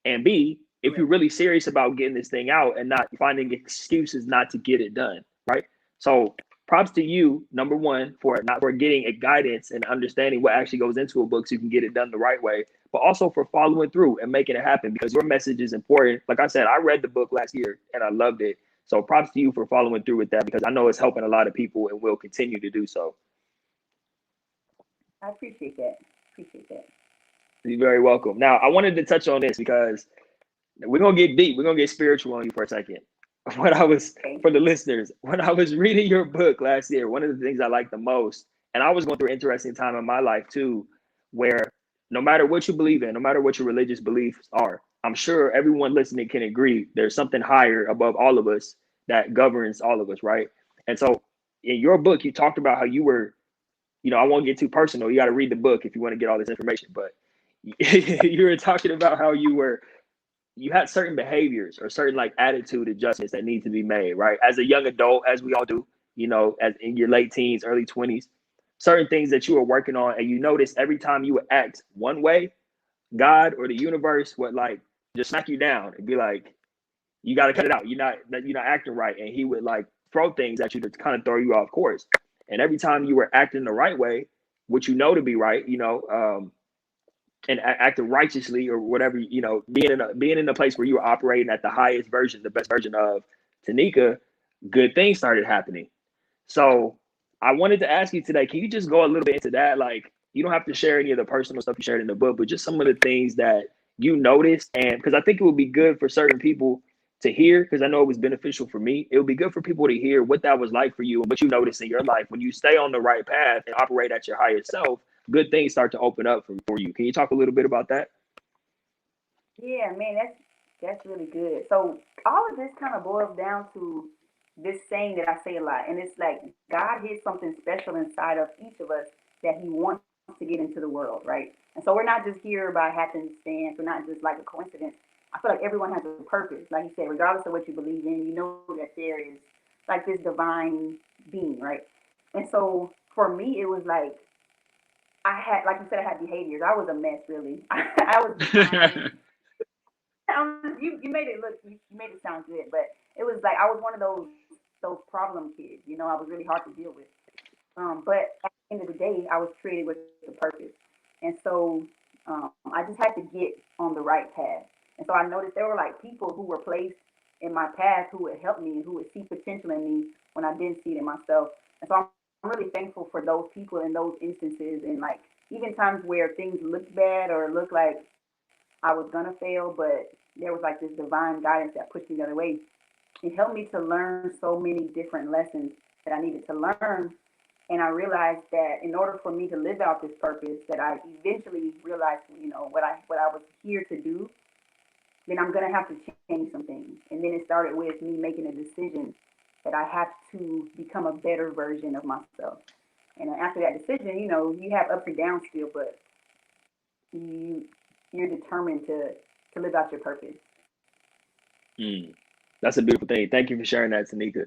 and B, if you're really serious about getting this thing out and not finding excuses not to get it done, right? So props to you, number one, for getting a guidance and understanding what actually goes into a book so you can get it done the right way, but also for following through and making it happen because your message is important. Like I said, I read the book last year and I loved it. So props to you for following through with that because I know it's helping a lot of people and will continue to do so. I appreciate that. Appreciate that. You're very welcome. Now, I wanted to touch on this because we're going to get deep. We're going to get spiritual on you for a second. For the listeners, when I was reading your book last year, one of the things I liked the most, and I was going through an interesting time in my life too, where no matter what you believe in, no matter what your religious beliefs are, I'm sure everyone listening can agree there's something higher above all of us that governs all of us, right? And so in your book, you talked about how you were, I won't get too personal. You got to read the book if you want to get all this information, but you were talking about how you had certain behaviors or certain like attitude adjustments that need to be made, right? As a young adult, as we all do, as in your late teens, early 20s, certain things that you were working on, and you notice every time you would act one way, God or the universe would like just smack you down and be like, you got to cut it out. You're not acting right. And he would like throw things at you to kind of throw you off course. And every time you were acting the right way, which you know to be right, and acting righteously or whatever, being in a place where you were operating at the highest version, the best version of Taneka, good things started happening. So I wanted to ask you today, can you just go a little bit into that? Like, you don't have to share any of the personal stuff you shared in the book, but just some of the things that you noticed. And because I think it would be good for certain people to hear, because I know it was beneficial for me. It would be good for people to hear what that was like for you and what you noticed in your life when you stay on the right path and operate at your highest self. Good things start to open up for you. Can you talk a little bit about that? Yeah, man, that's really good. So all of this kind of boils down to this saying that I say a lot, and it's like God has something special inside of each of us that He wants to get into the world, right? And so we're not just here by happenstance. We're not just like a coincidence. I feel like everyone has a purpose, like you said, regardless of what you believe in. You know that there is like this divine being, right? And so for me, it was like I had, like you said, I had behaviors. I was a mess, really. I was behind. You made it look, you made it sound good, but it was like I was one of those problem kids. You know, I was really hard to deal with. But at the end of the day, I was created with a purpose, and so I just had to get on the right path. And so I noticed there were like people who were placed in my path who would help me and who would see potential in me when I didn't see it in myself. And so I'm really thankful for those people in those instances, and like even times where things looked bad or looked like I was gonna fail, but there was like this divine guidance that pushed me the other way. It helped me to learn so many different lessons that I needed to learn. And I realized that in order for me to live out this purpose, that I eventually realized, you know, what I was here to do, then I'm gonna have to change some things. And then it started with me making a decision that I have to become a better version of myself. And after that decision, you know, you have ups and downs still, but you you're determined to live out your purpose. Mm, that's a beautiful thing. Thank you for sharing that, Taneka.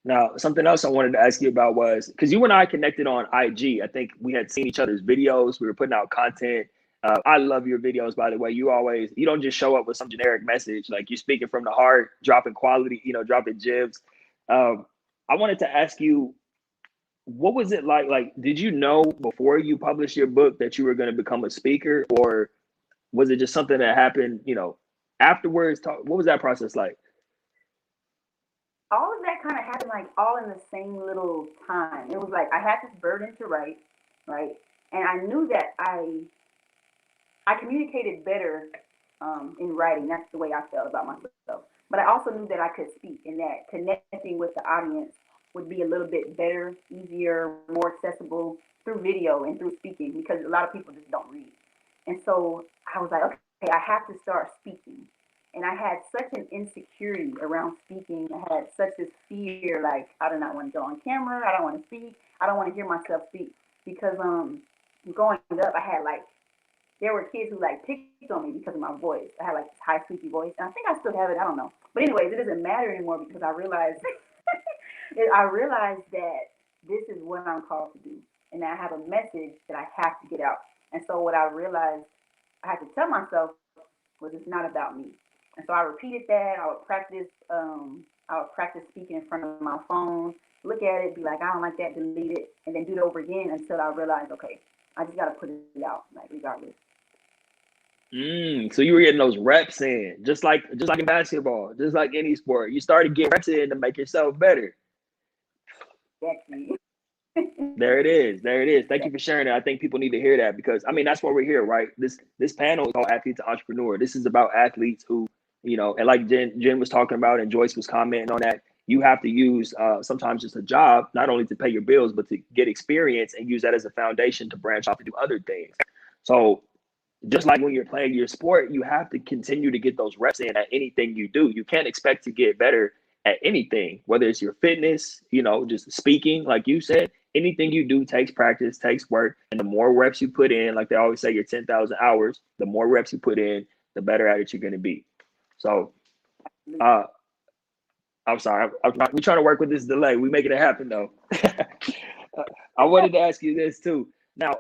Now, something else I wanted to ask you about was because you and I connected on IG. I think we had seen each other's videos. We were putting out content. I love your videos, by the way. You don't just show up with some generic message. Like you're speaking from the heart, dropping quality, dropping gems. Um, I wanted to ask you, what was it like? Like, did you know before you published your book that you were going to become a speaker, or was it just something that happened, afterwards? What was that process like? All of that kind of happened like all in the same little time. It was like I had this burden to write, right? And I knew that I communicated better in writing. That's the way I felt about myself. But I also knew that I could speak and that connecting with the audience would be a little bit better, easier, more accessible through video and through speaking because a lot of people just don't read. And so I was like, okay, I have to start speaking. And I had such an insecurity around speaking. I had such this fear, like I do not want to go on camera. I don't want to speak. I don't want to hear myself speak because growing up, I had like there were kids who like picked on me because of my voice. I had like this high squeaky voice, and I think I still have it. I don't know, but anyways, it doesn't matter anymore because I realized I realized that this is what I'm called to do, and that I have a message that I have to get out. And so what I realized I had to tell myself was it's not about me. And so I repeated that. I would practice. I would practice speaking in front of my phone. Look at it, be like, I don't like that, delete it, and then do it over again until I realized, okay, I just gotta put it out, like regardless. So you were getting those reps in, just like in basketball, just like any sport. You started getting reps in to make yourself better. Exactly. There it is. There it is. Thank you for sharing that. I think people need to hear that because I mean that's why we're here, right? This panel is called Athlete to Entrepreneur. This is about athletes who, and like Jen was talking about and Joyce was commenting on that. You have to use sometimes just a job, not only to pay your bills, but to get experience and use that as a foundation to branch out to do other things. So just like when you're playing your sport, you have to continue to get those reps in at anything you do. You can't expect to get better at anything, whether it's your fitness, just speaking, like you said, anything you do takes practice, takes work. And the more reps you put in, like they always say, your 10,000 hours, the more reps you put in, the better at it you're going to be. So, I'm sorry. We're trying to work with this delay. We're making it happen, though. I wanted to ask you this, too. Now,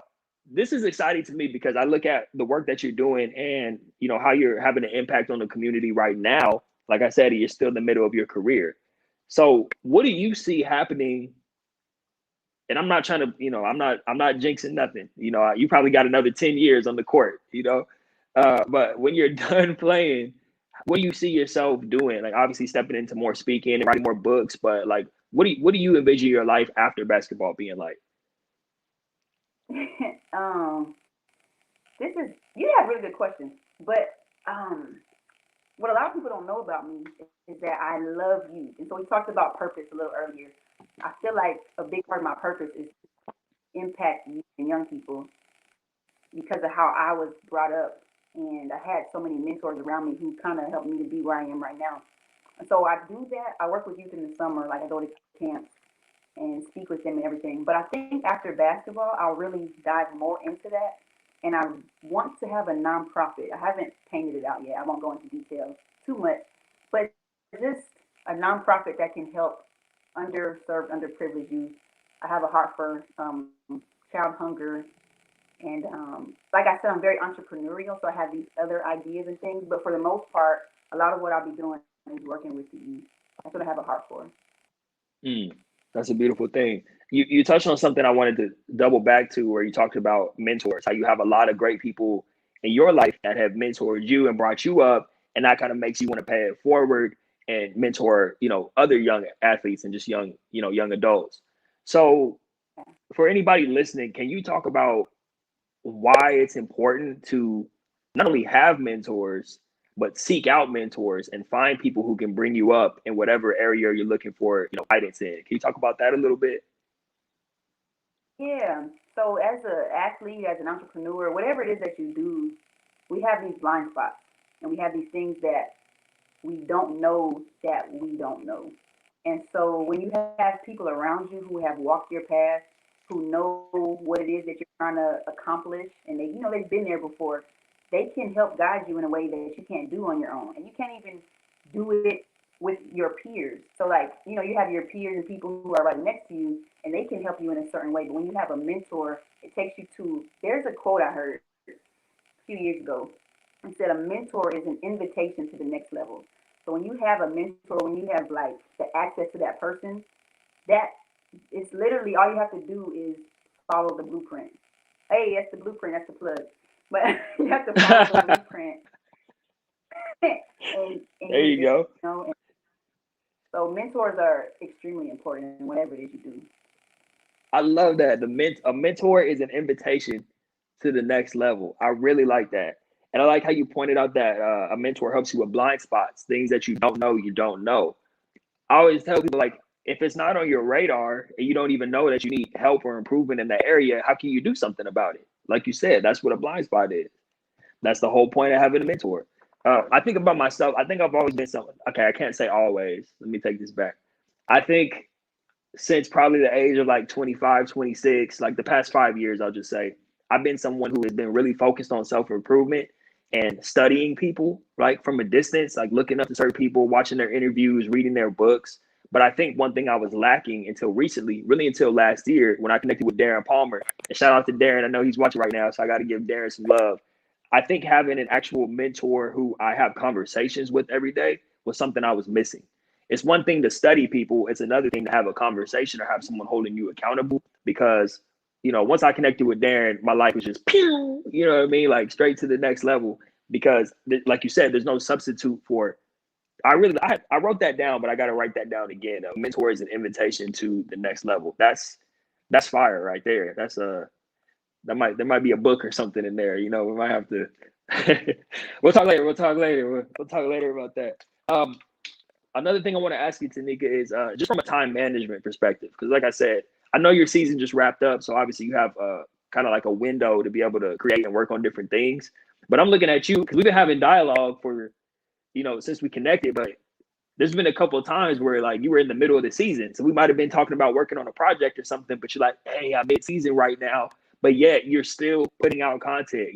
this is exciting to me because I look at the work that you're doing and, how you're having an impact on the community right now. Like I said, you're still in the middle of your career. So what do you see happening? And I'm not trying to, I'm not jinxing nothing. You probably got another 10 years on the court, but when you're done playing, what do you see yourself doing? Like obviously stepping into more speaking and writing more books, but like, what do you envision your life after basketball being like? um, you have really good questions, but what a lot of people don't know about me is that I love youth. And so we talked about purpose a little earlier. I feel like a big part of my purpose is impact youth and young people because of how I was brought up. And I had so many mentors around me who kind of helped me to be where I am right now. And so I do that. I work with youth in the summer, like I go to camps and speak with them and everything. But I think after basketball, I'll really dive more into that. And I want to have a nonprofit. I haven't painted it out yet. I won't go into details too much, but just a nonprofit that can help underserved, underprivileged youth I have a heart for child hunger. And like I said, I'm very entrepreneurial, so I have these other ideas and things. But for the most part, a lot of what I'll be doing is working with the youth. That's what I have a heart for. Mm, that's a beautiful thing. You touched on something I wanted to double back to, where you talked about mentors, how you have a lot of great people in your life that have mentored you and brought you up, and that kind of makes you want to pay it forward and mentor, other young athletes and just young adults. So for anybody listening, can you talk about why it's important to not only have mentors, but seek out mentors and find people who can bring you up in whatever area you're looking for, guidance in? Can you talk about that a little bit? Yeah. So as an athlete, as an entrepreneur, whatever it is that you do, we have these blind spots and we have these things that we don't know that we don't know. And so when you have people around you who have walked your path, who know what it is that you're trying to accomplish, and they've been there before, they can help guide you in a way that you can't do on your own. And you can't even do it with your peers. So like, you have your peers and people who are right next to you and they can help you in a certain way. But when you have a mentor, it takes you to, there's a quote I heard a few years ago. It said a mentor is an invitation to the next level. So when you have a mentor, when you have like the access to that person, that it's literally all you have to do is follow the blueprint. Hey, that's the blueprint, that's the plug. But you have to follow the blueprint and There you're you there, go. And so mentors are extremely important in whatever it is you do. I love that. A mentor is an invitation to the next level. I really like that. And I like how you pointed out that a mentor helps you with blind spots, things that you don't know, you don't know. I always tell people, like, if it's not on your radar and you don't even know that you need help or improvement in that area, how can you do something about it? Like you said, that's what a blind spot is. That's the whole point of having a mentor. I think about myself. I think I've always been someone. Okay, I can't say always. Let me take this back. I think since probably the age of like 25, 26, like the past 5 years, I'll just say, I've been someone who has been really focused on self improvement and studying people, like from a distance, like looking up to certain people, watching their interviews, reading their books. But I think one thing I was lacking until recently, really until last year, when I connected with Darren Palmer, and shout out to Darren. I know he's watching right now, so I got to give Darren some love. I think having an actual mentor who I have conversations with every day was something I was missing. It's one thing to study people, it's another thing to have a conversation or have someone holding you accountable. Because once I connected with Darren, my life was just pew, you know what I mean, like straight to the next level. Because like you said, there's no substitute for, I wrote that down, but I got to write that down again. A mentor is an invitation to the next level. That's fire right there. That's a there might be a book or something in there. We might have to. We'll talk later. We'll talk later about that. Another thing I want to ask you, Taneka, is just from a time management perspective, because like I said, I know your season just wrapped up, so obviously you have kind of like a window to be able to create and work on different things. But I'm looking at you because we've been having dialogue for since we connected, but there's been a couple of times where like you were in the middle of the season. So we might have been talking about working on a project or something, but you're like, hey, I'm mid-season right now. But yet you're still putting out content.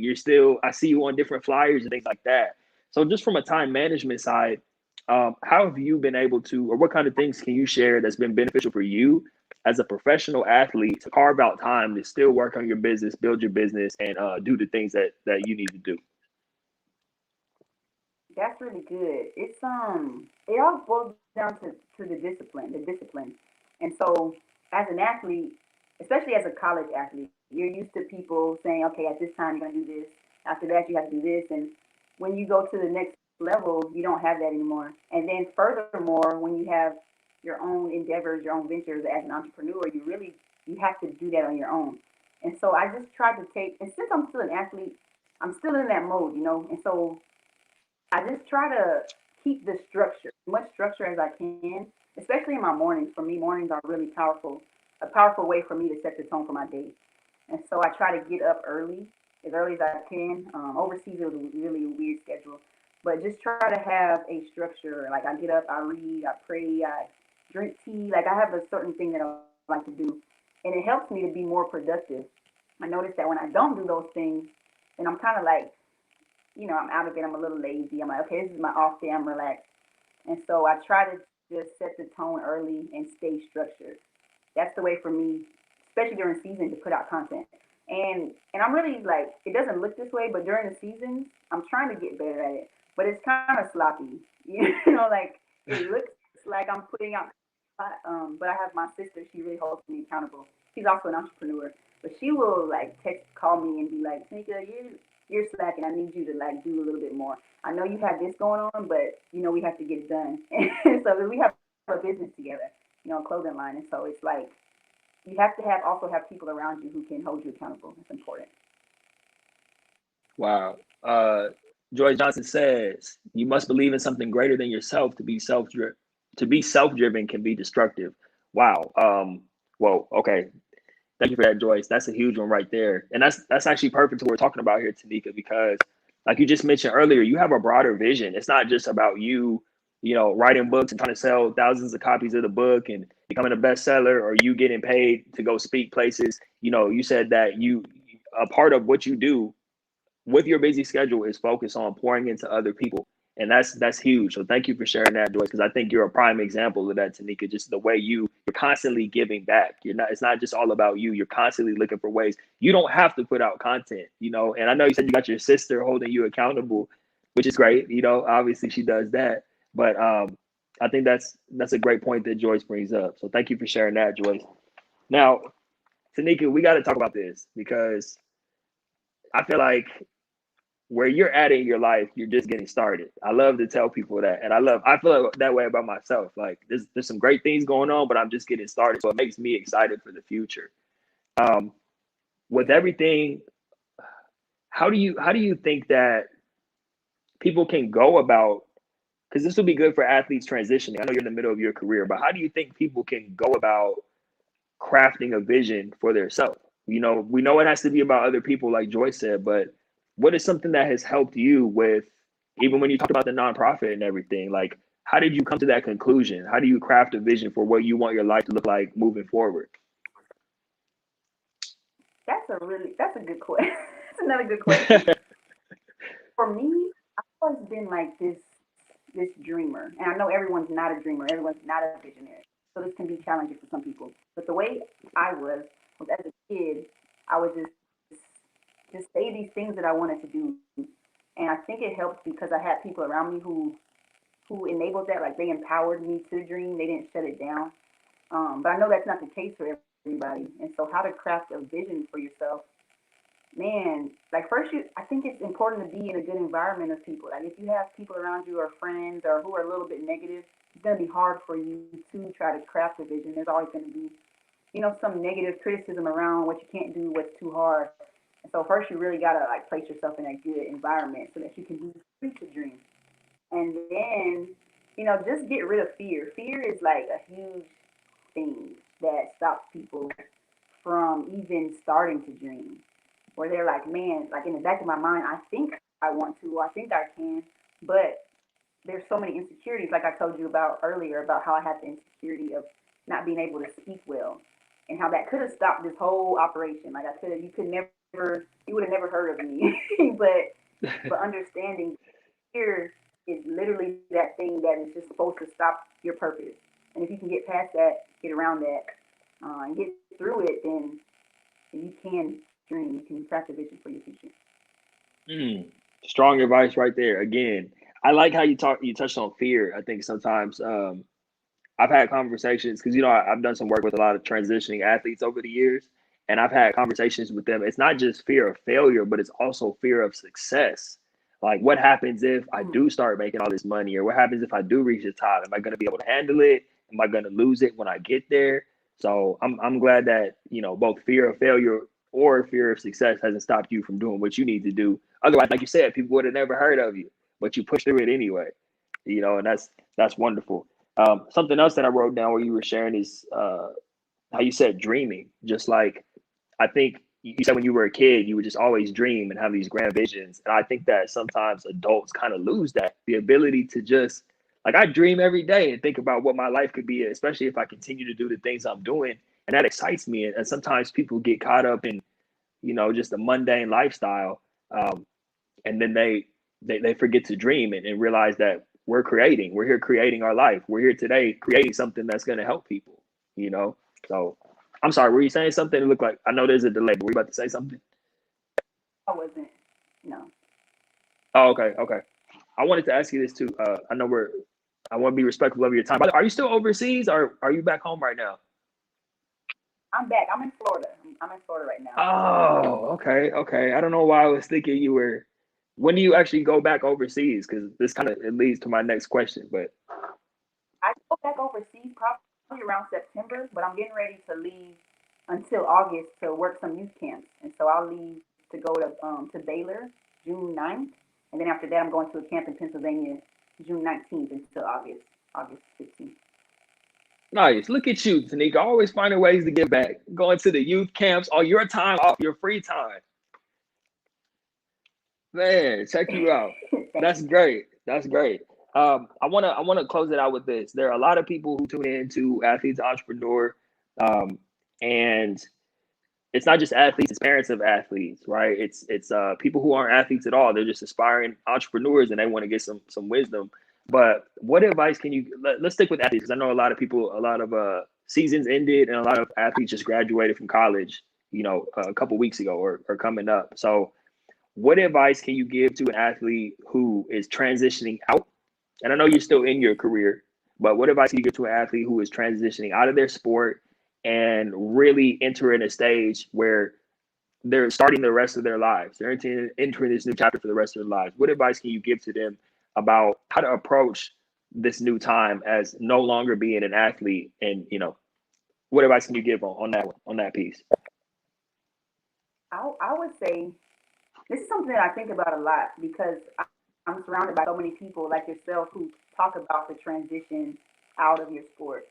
I see you on different flyers and things like that. So just from a time management side, how have you been able to, or what kind of things can you share that's been beneficial for you as a professional athlete to carve out time to still work on your business, build your business, and do the things that you need to do? That's really good. It all boils down to the discipline. And so as an athlete, especially as a college athlete, you're used to people saying, okay, at this time you're gonna do this. After that you have to do this. And when you go to the next level, you don't have that anymore. And then furthermore, when you have your own endeavors, your own ventures as an entrepreneur, you have to do that on your own. And so I just tried to take, and since I'm still an athlete, I'm still in that mode. And so I just try to keep the structure, as much structure as I can, especially in my mornings. For me, mornings are really powerful, a powerful way for me to set the tone for my day. And so I try to get up early as I can. Overseas, it was a really weird schedule, but just try to have a structure. Like I get up, I read, I pray, I drink tea. Like I have a certain thing that I like to do, and it helps me to be more productive. I notice that when I don't do those things, then I'm kind of like, I'm out of it. I'm a little lazy. I'm like, okay, this is my off day. I'm relaxed. And so I try to just set the tone early and stay structured. That's the way for me especially during season, to put out content. And I'm really like, it doesn't look this way, but during the seasons, I'm trying to get better at it. But it's kind of sloppy, like it looks like I'm putting out. But I have my sister. She really holds me accountable. She's also an entrepreneur, but she will like call me and be like, Taneka, you're slacking. I need you to like do a little bit more. I know you have this going on, but we have to get it done. And so we have a business together, a clothing line, and so it's like you have to also have people around you who can hold you accountable. It's important. Wow. Joyce Johnson says you must believe in something greater than yourself to be self-driven. To be self-driven can be destructive. Wow. Well, okay. Thank you for that, Joyce. That's a huge one right there. And that's actually perfect to what we're talking about here, Taneka, because like you just mentioned earlier, you have a broader vision. It's not just about you, writing books and trying to sell thousands of copies of the book and becoming a bestseller, or you getting paid to go speak places. You said that a part of what you do with your busy schedule is focus on pouring into other people. And that's huge. So thank you for sharing that, Joyce, because I think you're a prime example of that, Taneka, just the way you're constantly giving back. It's not just all about you. You're constantly looking for ways. You don't have to put out content, and I know you said you got your sister holding you accountable, which is great. Obviously she does that. But I think that's a great point that Joyce brings up. So thank you for sharing that, Joyce. Now, Taneka, we got to talk about this because I feel like where you're at in your life, you're just getting started. I love to tell people that. And I feel that way about myself. Like there's some great things going on, but I'm just getting started. So it makes me excited for the future. With everything, how do you think that people can go about, because this will be good for athletes transitioning. I know you're in the middle of your career, but how do you think people can go about crafting a vision for themselves? We know it has to be about other people, like Joyce said, but what is something that has helped you with, even when you talked about the nonprofit and everything, like how did you come to that conclusion? How do you craft a vision for what you want your life to look like moving forward? That's a good question. That's another good question. For me, I've always been like this dreamer. And I know everyone's not a dreamer, everyone's not a visionary. So this can be challenging for some people. But the way I was as a kid, I would just say these things that I wanted to do. And I think it helped because I had people around me who enabled that, like they empowered me to dream. They didn't shut it down. But I know that's not the case for everybody. And so how to craft a vision for yourself, man, like first I think it's important to be in a good environment of people. Like if you have people around you or friends or who are a little bit negative, it's going to be hard for you to try to craft a vision. There's always going to be, some negative criticism around what you can't do, what's too hard. And so first you really got to like place yourself in a good environment so that you can be free to dream. And then, just get rid of fear. Fear is like a huge thing that stops people from even starting to dream. Where they're like, man, like in the back of my mind, I think I want to, or I think I can, but there's so many insecurities, like I told you about earlier, about how I had the insecurity of not being able to speak well, and how that could have stopped this whole operation. Like you would have never heard of me, but understanding fear is literally that thing that is just supposed to stop your purpose. And if you can get past that, get around that, and get through it, then you can dream. You can craft a vision for your future. Strong advice right there. Again, I like how you touched on fear. I think sometimes I've had conversations because I've done some work with a lot of transitioning athletes over the years, and I've had conversations with them. It's not just fear of failure, but it's also fear of success. Like, what happens if I do start making all this money, or what happens if I do reach the top? Am I going to be able to handle it? Am I going to lose it when I get there? So I'm glad that both fear of failure or fear of success hasn't stopped you from doing what you need to do. Otherwise, like you said, people would have never heard of you, but you pushed through it anyway. And that's wonderful. Something else that I wrote down where you were sharing is how you said dreaming. Just like, I think you said when you were a kid, you would just always dream and have these grand visions. And I think that sometimes adults kind of lose the ability to just, like, I dream every day and think about what my life could be, especially if I continue to do the things I'm doing. And that excites me. And sometimes people get caught up in, just a mundane lifestyle. And then they forget to dream and realize that we're here creating our life. We're here today creating something that's going to help people, So I'm sorry, were you saying something? It looked like, I know there's a delay, but were you about to say something? I wasn't. No. Oh, okay. I wanted to ask you this too. I want to be respectful of your time. But are you still overseas or are you back home right now? I'm back. I'm in Florida. I'm in Florida right now. Oh, okay. I don't know why I was thinking you were. When do you actually go back overseas? Because this kind of, it leads to my next question. But I go back overseas probably around September, but I'm getting ready to leave until August to work some youth camps. And so I'll leave to go to Baylor June 9th. And then after that, I'm going to a camp in Pennsylvania June 19th until August 15th. nice. Look at you, Taneka. Always finding ways to give back. Going to the youth camps, all your time off, your free time. Man, check you out. Thank That's you. great. That's great. I wanna close it out with this. There are a lot of people who tune in to Athletes Entrepreneur, and it's not just athletes; it's parents of athletes, right? It's people who aren't athletes at all. They're just aspiring entrepreneurs, and they want to get some wisdom. But what advice can you? Let's stick with athletes because I know a lot of people, a lot of seasons ended, and a lot of athletes just graduated from college. A couple weeks ago or coming up. So what advice can you give to an athlete who is transitioning out? And I know you're still in your career, but what advice can you give to an athlete who is transitioning out of their sport and really entering a stage where they're starting the rest of their lives? They're entering this new chapter for the rest of their lives. What advice can you give to them about how to approach this new time as no longer being an athlete? And what advice can you give on that piece? I would say this is something that I think about a lot because I'm surrounded by so many people like yourself who talk about the transition out of your sport.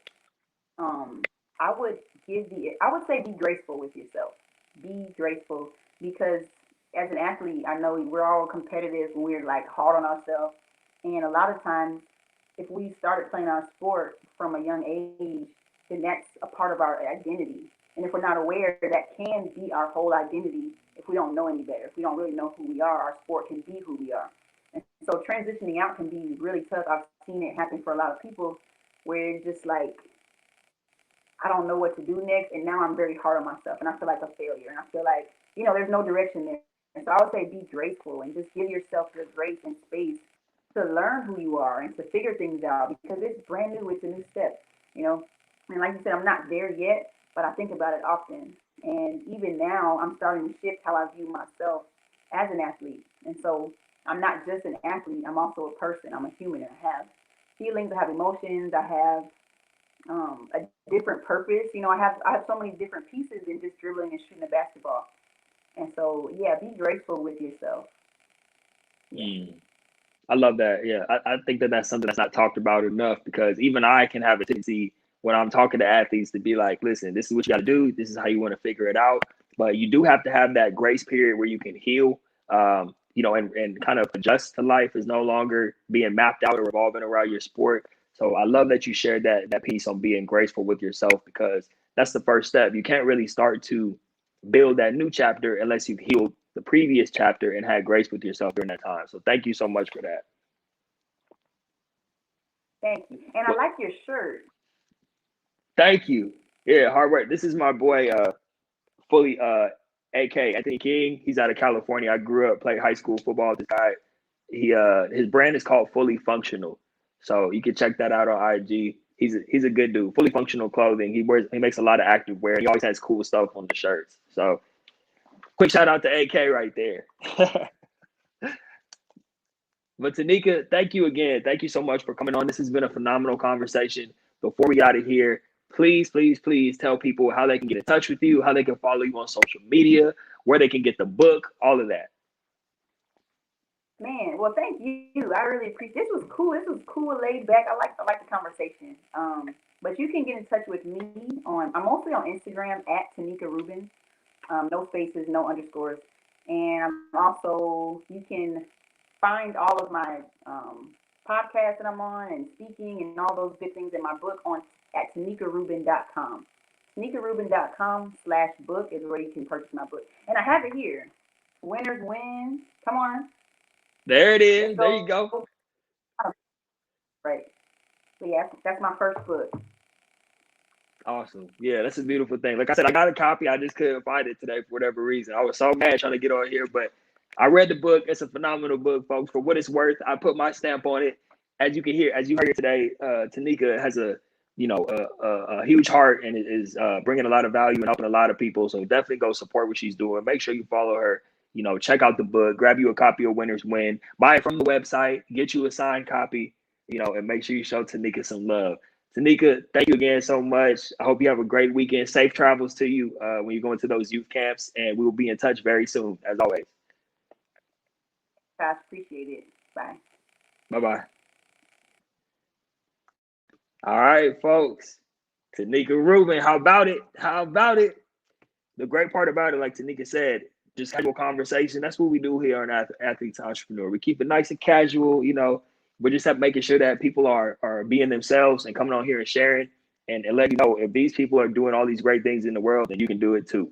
Um, I would say be graceful with yourself. Be graceful because as an athlete, I know we're all competitive and we're like hard on ourselves. And a lot of times, if we started playing our sport from a young age, then that's a part of our identity. And if we're not aware, that can be our whole identity if we don't know any better. If we don't really know who we are, our sport can be who we are. And so transitioning out can be really tough. I've seen it happen for a lot of people where it's just like, I don't know what to do next, and now I'm very hard on myself, and I feel like a failure, and I feel like there's no direction there. And so I would say be graceful and just give yourself the grace and space to learn who you are and to figure things out because it's brand new, it's a new step, you know. And like you said, I'm not there yet, but I think about it often, and even now I'm starting to shift how I view myself as an athlete, and so I'm not just an athlete, I'm also a person, I'm a human, and I have feelings, I have emotions, I have a different purpose. I have so many different pieces than just dribbling and shooting a basketball. And so, yeah, be graceful with yourself. Yeah. I love that. Yeah, I think that's something that's not talked about enough because even I can have a tendency when I'm talking to athletes to be like, listen, this is what you got to do. This is how you want to figure it out. But you do have to have that grace period where you can heal, and kind of adjust to life is no longer being mapped out or revolving around your sport. So I love that you shared that piece on being graceful with yourself because that's the first step. You can't really start to build that new chapter unless you've healed the previous chapter and had grace with yourself during that time. So thank you so much for that. Thank you. And I Well, like your shirt. thank you. Yeah, hard work. This is my boy, fully, AK Anthony King. He's out of California. I grew up, played high school football. This guy, his brand is called Fully Functional. So you can check that out on IG. He's a good dude. Fully Functional Clothing. He makes a lot of active wear. He always has cool stuff on the shirts. So quick shout out to AK right there. But Taneka, thank you again. Thank you so much for coming on. This has been a phenomenal conversation. Before we get out of here, please tell people how they can get in touch with you, how they can follow you on social media, where they can get the book, all of that. Man, well, thank you. I really appreciate this. Was cool. This was cool, laid back. I like the conversation. But you can get in touch with me I'm mostly on Instagram at Taneka Rubin. No spaces, no underscores. And I'm also, you can find all of my podcasts that I'm on and speaking and all those good things in my book at TanekaRubin.com. TanekaRubin.com/book is where you can purchase my book. And I have it here. Winners win. Come on. There it Let's is. There you go. go. Right. So yeah, that's my first book. Awesome. Yeah, that's a beautiful thing. Like I said, I got a copy. I just couldn't find it today for whatever reason. I was so mad trying to get on here, but I read the book. It's a phenomenal book, folks. For what it's worth, I put my stamp on it. As you can hear, as you heard today, Taneka has a a huge heart and is bringing a lot of value and helping a lot of people. So definitely go support what she's doing. Make sure you follow her. Check out the book. Grab you a copy of Winners Win. Buy it from the website. Get you a signed copy. And make sure you show Taneka some love. Tanika, thank you again so much. I hope you have a great weekend. Safe travels to you when you're going to those youth camps, and we will be in touch very soon, as always. Guys, appreciate it. Bye. Bye-bye. All right, folks. Taneka Rubin, how about it? How about it? The great part about it, like Taneka said, just casual conversation. That's what we do here on Athlete to Entrepreneur. We keep it nice and casual, We're just making sure that people are being themselves and coming on here and sharing and letting you know if these people are doing all these great things in the world, then you can do it too.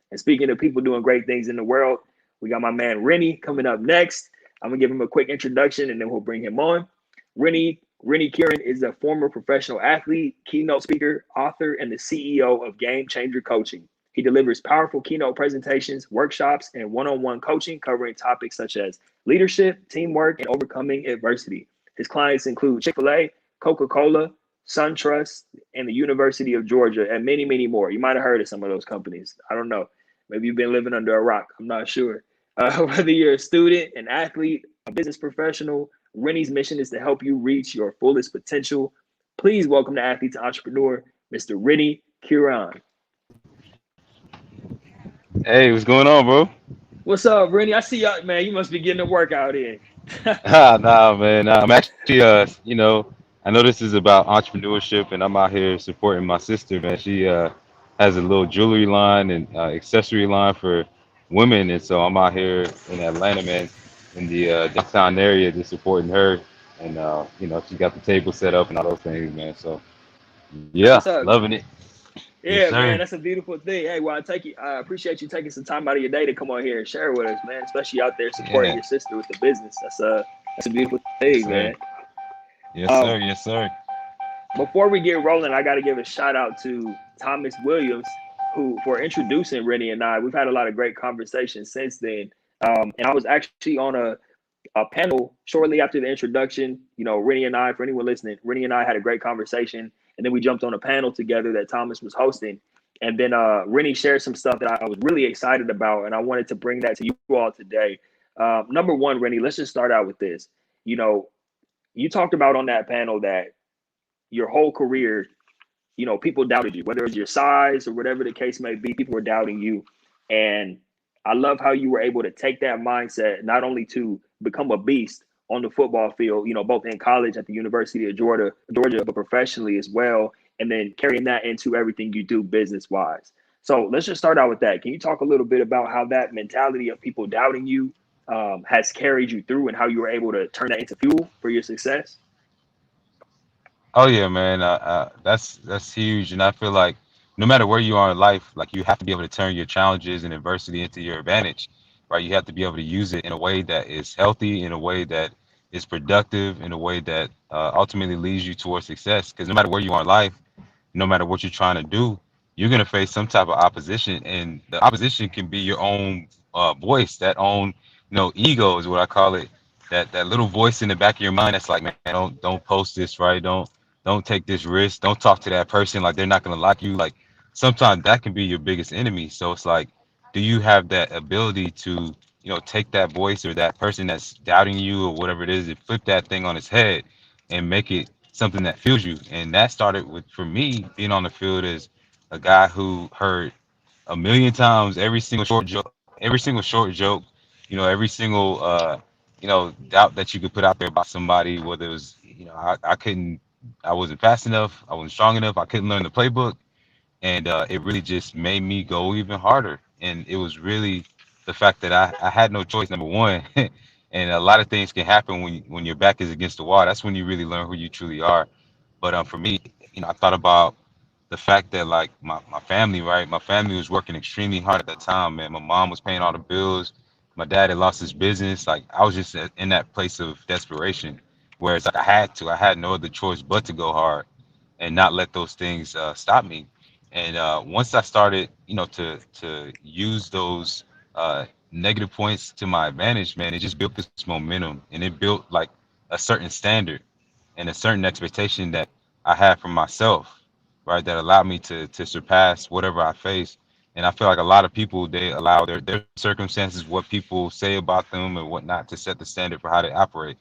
And speaking of people doing great things in the world, we got my man Rennie coming up next. I'm gonna give him a quick introduction and then we'll bring him on. Rennie Curran is a former professional athlete, keynote speaker, author, and the CEO of Game Changer Coaching. He delivers powerful keynote presentations, workshops, and one-on-one coaching covering topics such as leadership, teamwork, and overcoming adversity. His clients include Chick-fil-A, Coca-Cola, SunTrust, and the University of Georgia, and many, many more. You might have heard of some of those companies. I don't know. Maybe you've been living under a rock. I'm not sure. Whether you're a student, an athlete, a business professional, Rennie's mission is to help you reach your fullest potential. Please welcome to Athlete to Entrepreneur, Mr. Rennie Curran. Hey, what's going on, bro? What's up, Rennie? I see y'all, man. You must be getting a workout in. Nah, man. Nah, I'm actually, I know this is about entrepreneurship, and I'm out here supporting my sister, man. She has a little jewelry line and accessory line for women, and so I'm out here in Atlanta, man, in the downtown area, just supporting her. And she got the table set up and all those things, man. So That's yeah, what's up. loving it. Yes, Yeah, man, sir. that's a beautiful thing. Hey, well, I appreciate you taking some time out of your day to come on here and share with us, man. Especially out there supporting Yeah, your sister with the business. That's a beautiful yes, thing, sir. man. Yes, sir. Um, Yes, sir. Before we get rolling, I got to give a shout out to Thomas Williams, who for introducing Rennie and I. We've had a lot of great conversations since then. And I was actually on a panel shortly after the introduction. Rennie and I, for anyone listening, Rennie and I had a great conversation, and then we jumped on a panel together that Thomas was hosting. And then Rennie shared some stuff that I was really excited about, and I wanted to bring that to you all today. Number one, Rennie, let's just start out with this. You talked about on that panel that your whole career, people doubted you, whether it's your size or whatever the case may be, people were doubting you. And I love how you were able to take that mindset, not only to become a beast on the football field, both in college at the University of Georgia, but professionally as well. And then carrying that into everything you do business wise. So let's just start out with that. Can you talk a little bit about how that mentality of people doubting you has carried you through and how you were able to turn that into fuel for your success? Oh yeah, man. That's huge, and I feel like no matter where you are in life, like you have to be able to turn your challenges and adversity into your advantage, right? You have to be able to use it in a way that is healthy, in a way that is productive, in a way that ultimately leads you towards success. Because no matter where you are in life, no matter what you're trying to do, you're gonna face some type of opposition, and the opposition can be your own voice, that own, ego is what I call it. That little voice in the back of your mind that's like, man, don't post this, right? Don't take this risk. Don't talk to that person like they're not gonna like you. Like sometimes that can be your biggest enemy. So it's like, do you have that ability to, take that voice or that person that's doubting you or whatever it is and flip that thing on its head and make it something that fuels you? And that started with, for me, being on the field as a guy who heard a million times every single short joke, every single doubt that you could put out there about somebody, whether it was, I wasn't fast enough, I wasn't strong enough, I couldn't learn the playbook, and it really just made me go even harder. And it was really the fact that I had no choice, number one. And a lot of things can happen when your back is against the wall. That's when you really learn who you truly are. But for me, I thought about the fact that like my family, right? My family was working extremely hard at that time, man. My mom was paying all the bills. My dad had lost his business. Like I was just in that place of desperation, whereas like I had no other choice but to go hard and not let those things stop me. And once I started, to use those negative points to my advantage, man, it just built this momentum, and it built like a certain standard and a certain expectation that I had for myself, right? That allowed me to surpass whatever I face. And I feel like a lot of people, they allow their circumstances, what people say about them and whatnot, to set the standard for how they operate.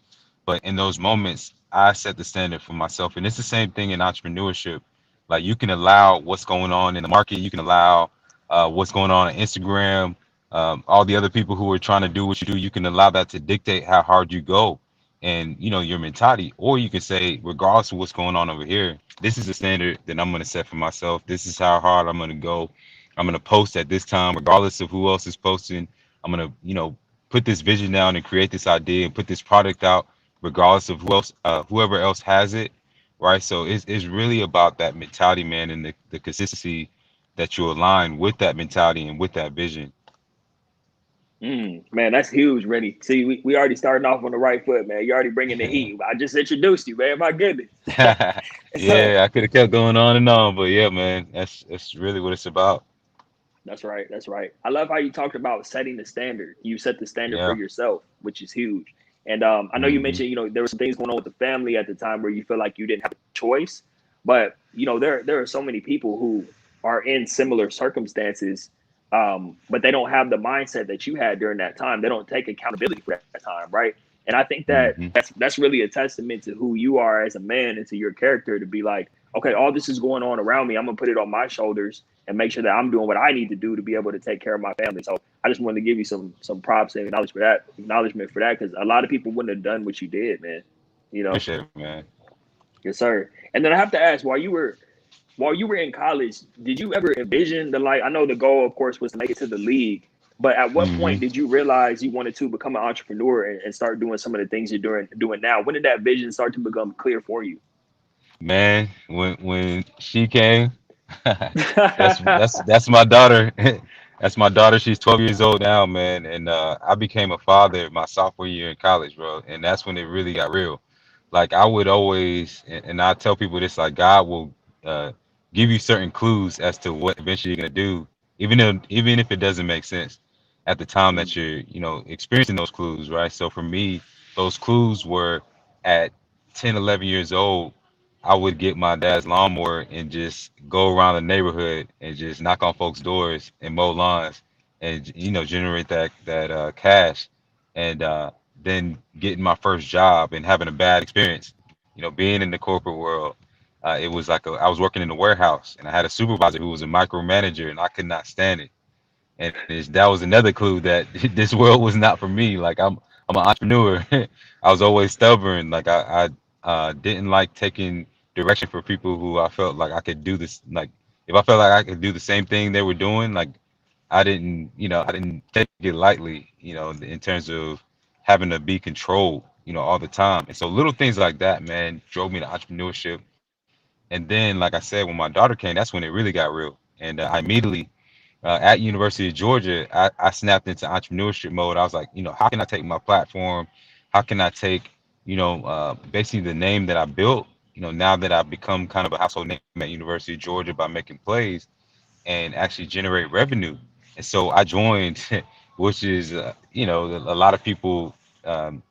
But in those moments, I set the standard for myself. And it's the same thing in entrepreneurship. Like, you can allow what's going on in the market, you can allow what's going on Instagram, all the other people who are trying to do what you do, you can allow that to dictate how hard you go and your mentality. Or you can say, regardless of what's going on over here, this is the standard that I'm going to set for myself. This is how hard I'm going to go. I'm going to post at this time regardless of who else is posting. I'm going to put this vision down and create this idea and put this product out regardless of whoever else has it, right? So it's really about that mentality, man, and the consistency that you align with that mentality and with that vision. Man, that's huge, Rennie. See, we already starting off on the right foot, man. You already bringing the heat. I just introduced you, man. My goodness. So Yeah, I could have kept going on and on, but yeah, man, that's really what it's about. that's right. That's right. I love how you talked about setting the standard. You set the standard for Yeah. yourself, which is huge. And I know you Hmm. mentioned, there were some things going on with the family at the time where you feel like you didn't have a choice. But there are so many people who are in similar circumstances, but they don't have the mindset that you had during that time. They don't take accountability for that time, right? And I think that Hmm. that's really a testament to who you are as a man and to your character to be like, okay, all this is going on around me. I'm gonna put it on my shoulders and make sure that I'm doing what I need to do to be able to take care of my family. So I just wanted to give you some props and acknowledgement for that, because a lot of people wouldn't have done what you did, man. You know, Appreciate it, man. yes, sir. And then I have to ask, while you were in college, did you ever envision the, like, I know the goal, of course, was to make it to the league, but at what Hmm. point did you realize you wanted to become an entrepreneur and start doing some of the things you're doing now? When did that vision start to become clear for you? Man, when she came, that's my daughter. That's my daughter. She's 12 years old now, man. And I became a father my sophomore year in college, bro. And that's when it really got real. Like, I would always, and I tell people this, like, God will uh, give you certain clues as to what eventually you're gonna do, even if it doesn't make sense at the time that Mm. you're, experiencing those clues, right? So for me, those clues were at 10, 11 years old. I would get my dad's lawnmower and just go around the neighborhood and just knock on folks' doors and mow lawns and generate that cash, and then getting my first job and having a bad experience. Being in the corporate world, it was like I was working in the warehouse and I had a supervisor who was a micromanager and I could not stand it. And that was another clue that this world was not for me. Like, I'm an entrepreneur. I was always stubborn. Like, I didn't like taking direction for people who I felt like I could do this. Like, if I felt like I could do the same thing they were doing, like, I didn't take it lightly. In terms of having to be controlled, all the time. And so little things like that, man, drove me to entrepreneurship. And then, like I said, when my daughter came, that's when it really got real. And I immediately at University of Georgia, I snapped into entrepreneurship mode. I was like, how can I take my platform? How can I take, basically the name that I built, now that I've become kind of a household name at University of Georgia by making plays and actually generate revenue. And so I joined, which is, a lot of people, um,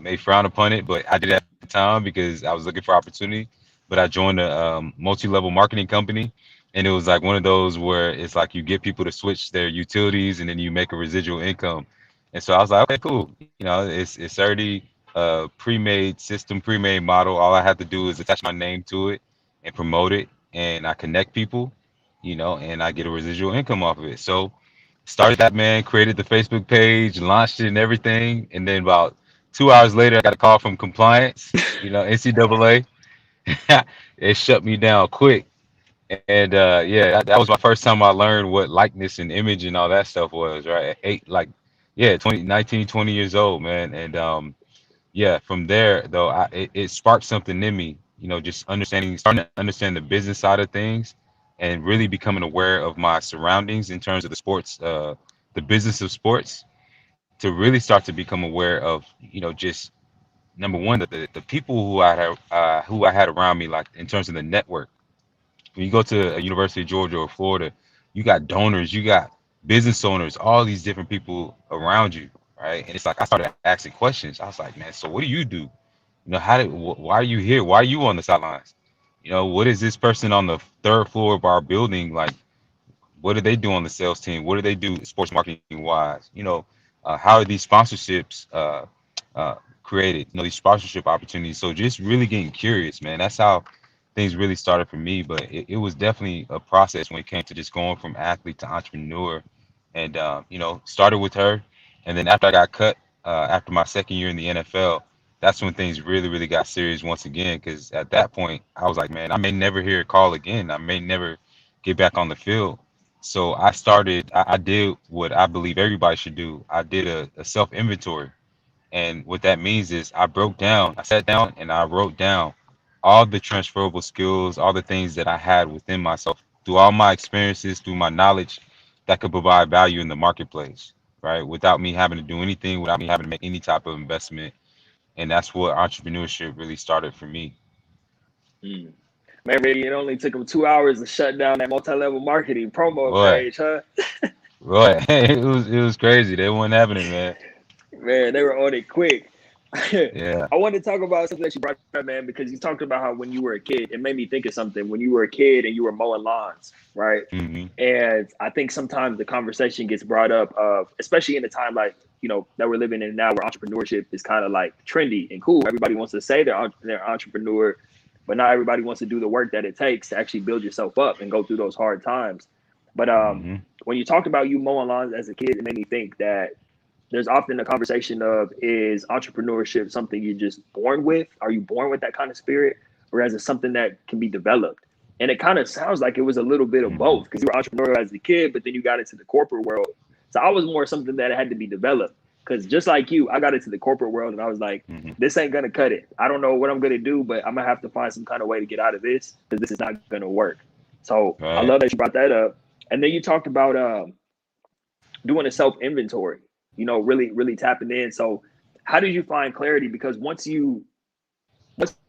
may frown upon it, but I did it at the time because I was looking for opportunity. But I joined a multi-level marketing company, and it was like one of those where it's like you get people to switch their utilities, and then you make a residual income. And so I was like, okay, cool. It's already a pre-made system, pre-made model. All I have to do is attach my name to it and promote it, and I connect people, and I get a residual income off of it. So started that, man, created the Facebook page, launched it and everything. And then about 2 hours later, I got a call from compliance, NCAA. It shut me down quick. And yeah, that was my first time I learned what likeness and image and all that stuff was, right? At yeah, 19, 20 years old, man. And yeah, from there, though, it sparked something in me, just starting to understand the business side of things and really becoming aware of my surroundings in terms of the business of sports, to really start to become aware of, just number one, the people who I had around me, like in terms of the network, when you go to a University of Georgia or Florida, you got donors, you got business owners, all these different people around you, right? And it's like I started asking questions. I was like, man, so what do you do? Why are you here? Why are you on the sidelines? What is this person on the third floor of our building like? What do they do on the sales team? What do they do sports marketing wise? How are these sponsorships uh, created? These sponsorship opportunities. So just really getting curious, man. That's how things really started for me. But it was definitely a process when it came to just going from athlete to entrepreneur. And, started with her. And then after I got cut, after my second year in the NFL, that's when things really, really got serious once again. Because at that point, I was like, man, I may never hear a call again. I may never get back on the field. So I did what I believe everybody should do. I did a self inventory. And what that means is I sat down and I wrote down all the transferable skills, all the things that I had within myself through all my experiences, through my knowledge that could provide value in the marketplace, right? Without me having to do anything, without me having to make any type of investment. And that's what entrepreneurship really started for me. Mm. Man, really, it only took them 2 hours to shut down that multi-level marketing promo Boy, page, huh? boy, it was crazy. They weren't having it, man. Man, they were on it quick. Yeah. I wanted to talk about something that you brought up, man, because you talked about how when you were a kid, it made me think of something. When you were a kid and you were mowing lawns, right? Hmm. And I think sometimes the conversation gets brought up of, especially in a time like, that we're living in now where entrepreneurship is kind of like trendy and cool. Everybody wants to say they're entrepreneur, but not everybody wants to do the work that it takes to actually build yourself up and go through those hard times. But Hmm. when you talked about you mowing lawns as a kid, it made me think that there's often a conversation of, is entrepreneurship something you're just born with? Are you born with that kind of spirit? Or is it something that can be developed? And it kind of sounds like it was a little bit of Hmm. both, because you were entrepreneurial as a kid, but then you got into the corporate world. So I was more something that had to be developed, because just like you, I got into the corporate world and I was like, Hmm. this ain't going to cut it. I don't know what I'm going to do, but I'm going to have to find some kind of way to get out of this, because this is not going to work. So I Right. love that you brought that up. And then you talked about doing a self inventory, really tapping in. So how did you find clarity? Because once you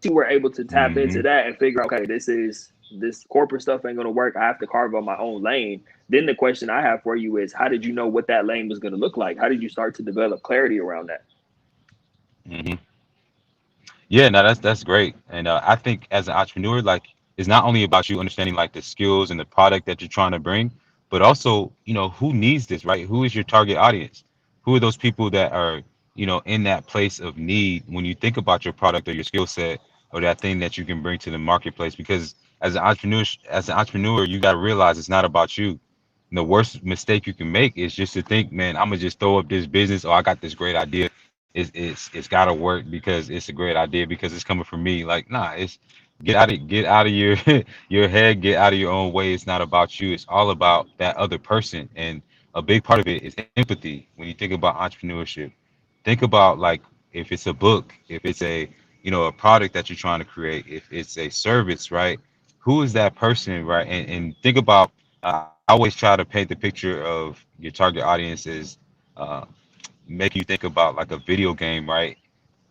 were able to tap Hmm. into that and figure out, okay, this corporate stuff ain't going to work, I have to carve out my own lane. Then the question I have for you is, how did you know what that lane was going to look like? How did you start to develop clarity around that? Hmm. Yeah, no, that's great. And I think as an entrepreneur, like, it's not only about you understanding like the skills and the product that you're trying to bring, but also, who needs this, right? Who is your target audience? Who are those people that are, in that place of need when you think about your product or your skill set or that thing that you can bring to the marketplace? Because as an entrepreneur, you got to realize it's not about you. And the worst mistake you can make is just to think, man, I'm gonna just throw up this business, or I got this great idea. It's got to work because it's a great idea because it's coming from me. Like, nah, it's get out of your your head, get out of your own way. It's not about you. It's all about that other person. And a big part of it is empathy. When you think about entrepreneurship, think about like if it's a book, if it's a product that you're trying to create, if it's a service, right? Who is that person, right? And think about. I always try to paint the picture of your target audience as uh, make you think about like a video game, right?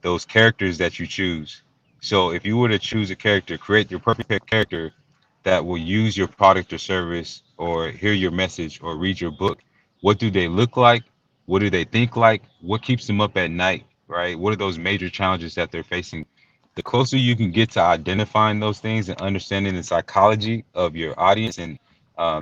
Those characters that you choose. So if you were to choose a character, create your perfect character that will use your product or service or hear your message or read your book. What do they look like? What do they think like? What keeps them up at night, right? What are those major challenges that they're facing? The closer you can get to identifying those things and understanding the psychology of your audience and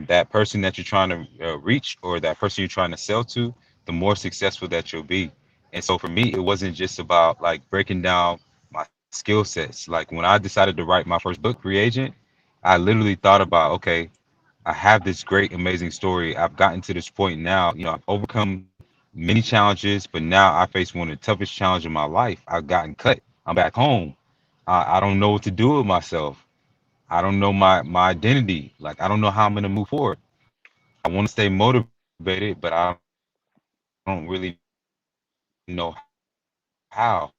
that person that you're trying to reach or that person you're trying to sell to, the more successful that you'll be. And so for me, it wasn't just about like breaking down my skill sets. Like when I decided to write my first book, Reagent, I literally thought about, okay, I have this great, amazing story. I've gotten to this point now. I've overcome many challenges, but now I face one of the toughest challenges of my life. I've gotten cut. I'm back home. I don't know what to do with myself. I don't know my identity. Like I don't know how I'm gonna move forward. I want to stay motivated, but I don't really know how.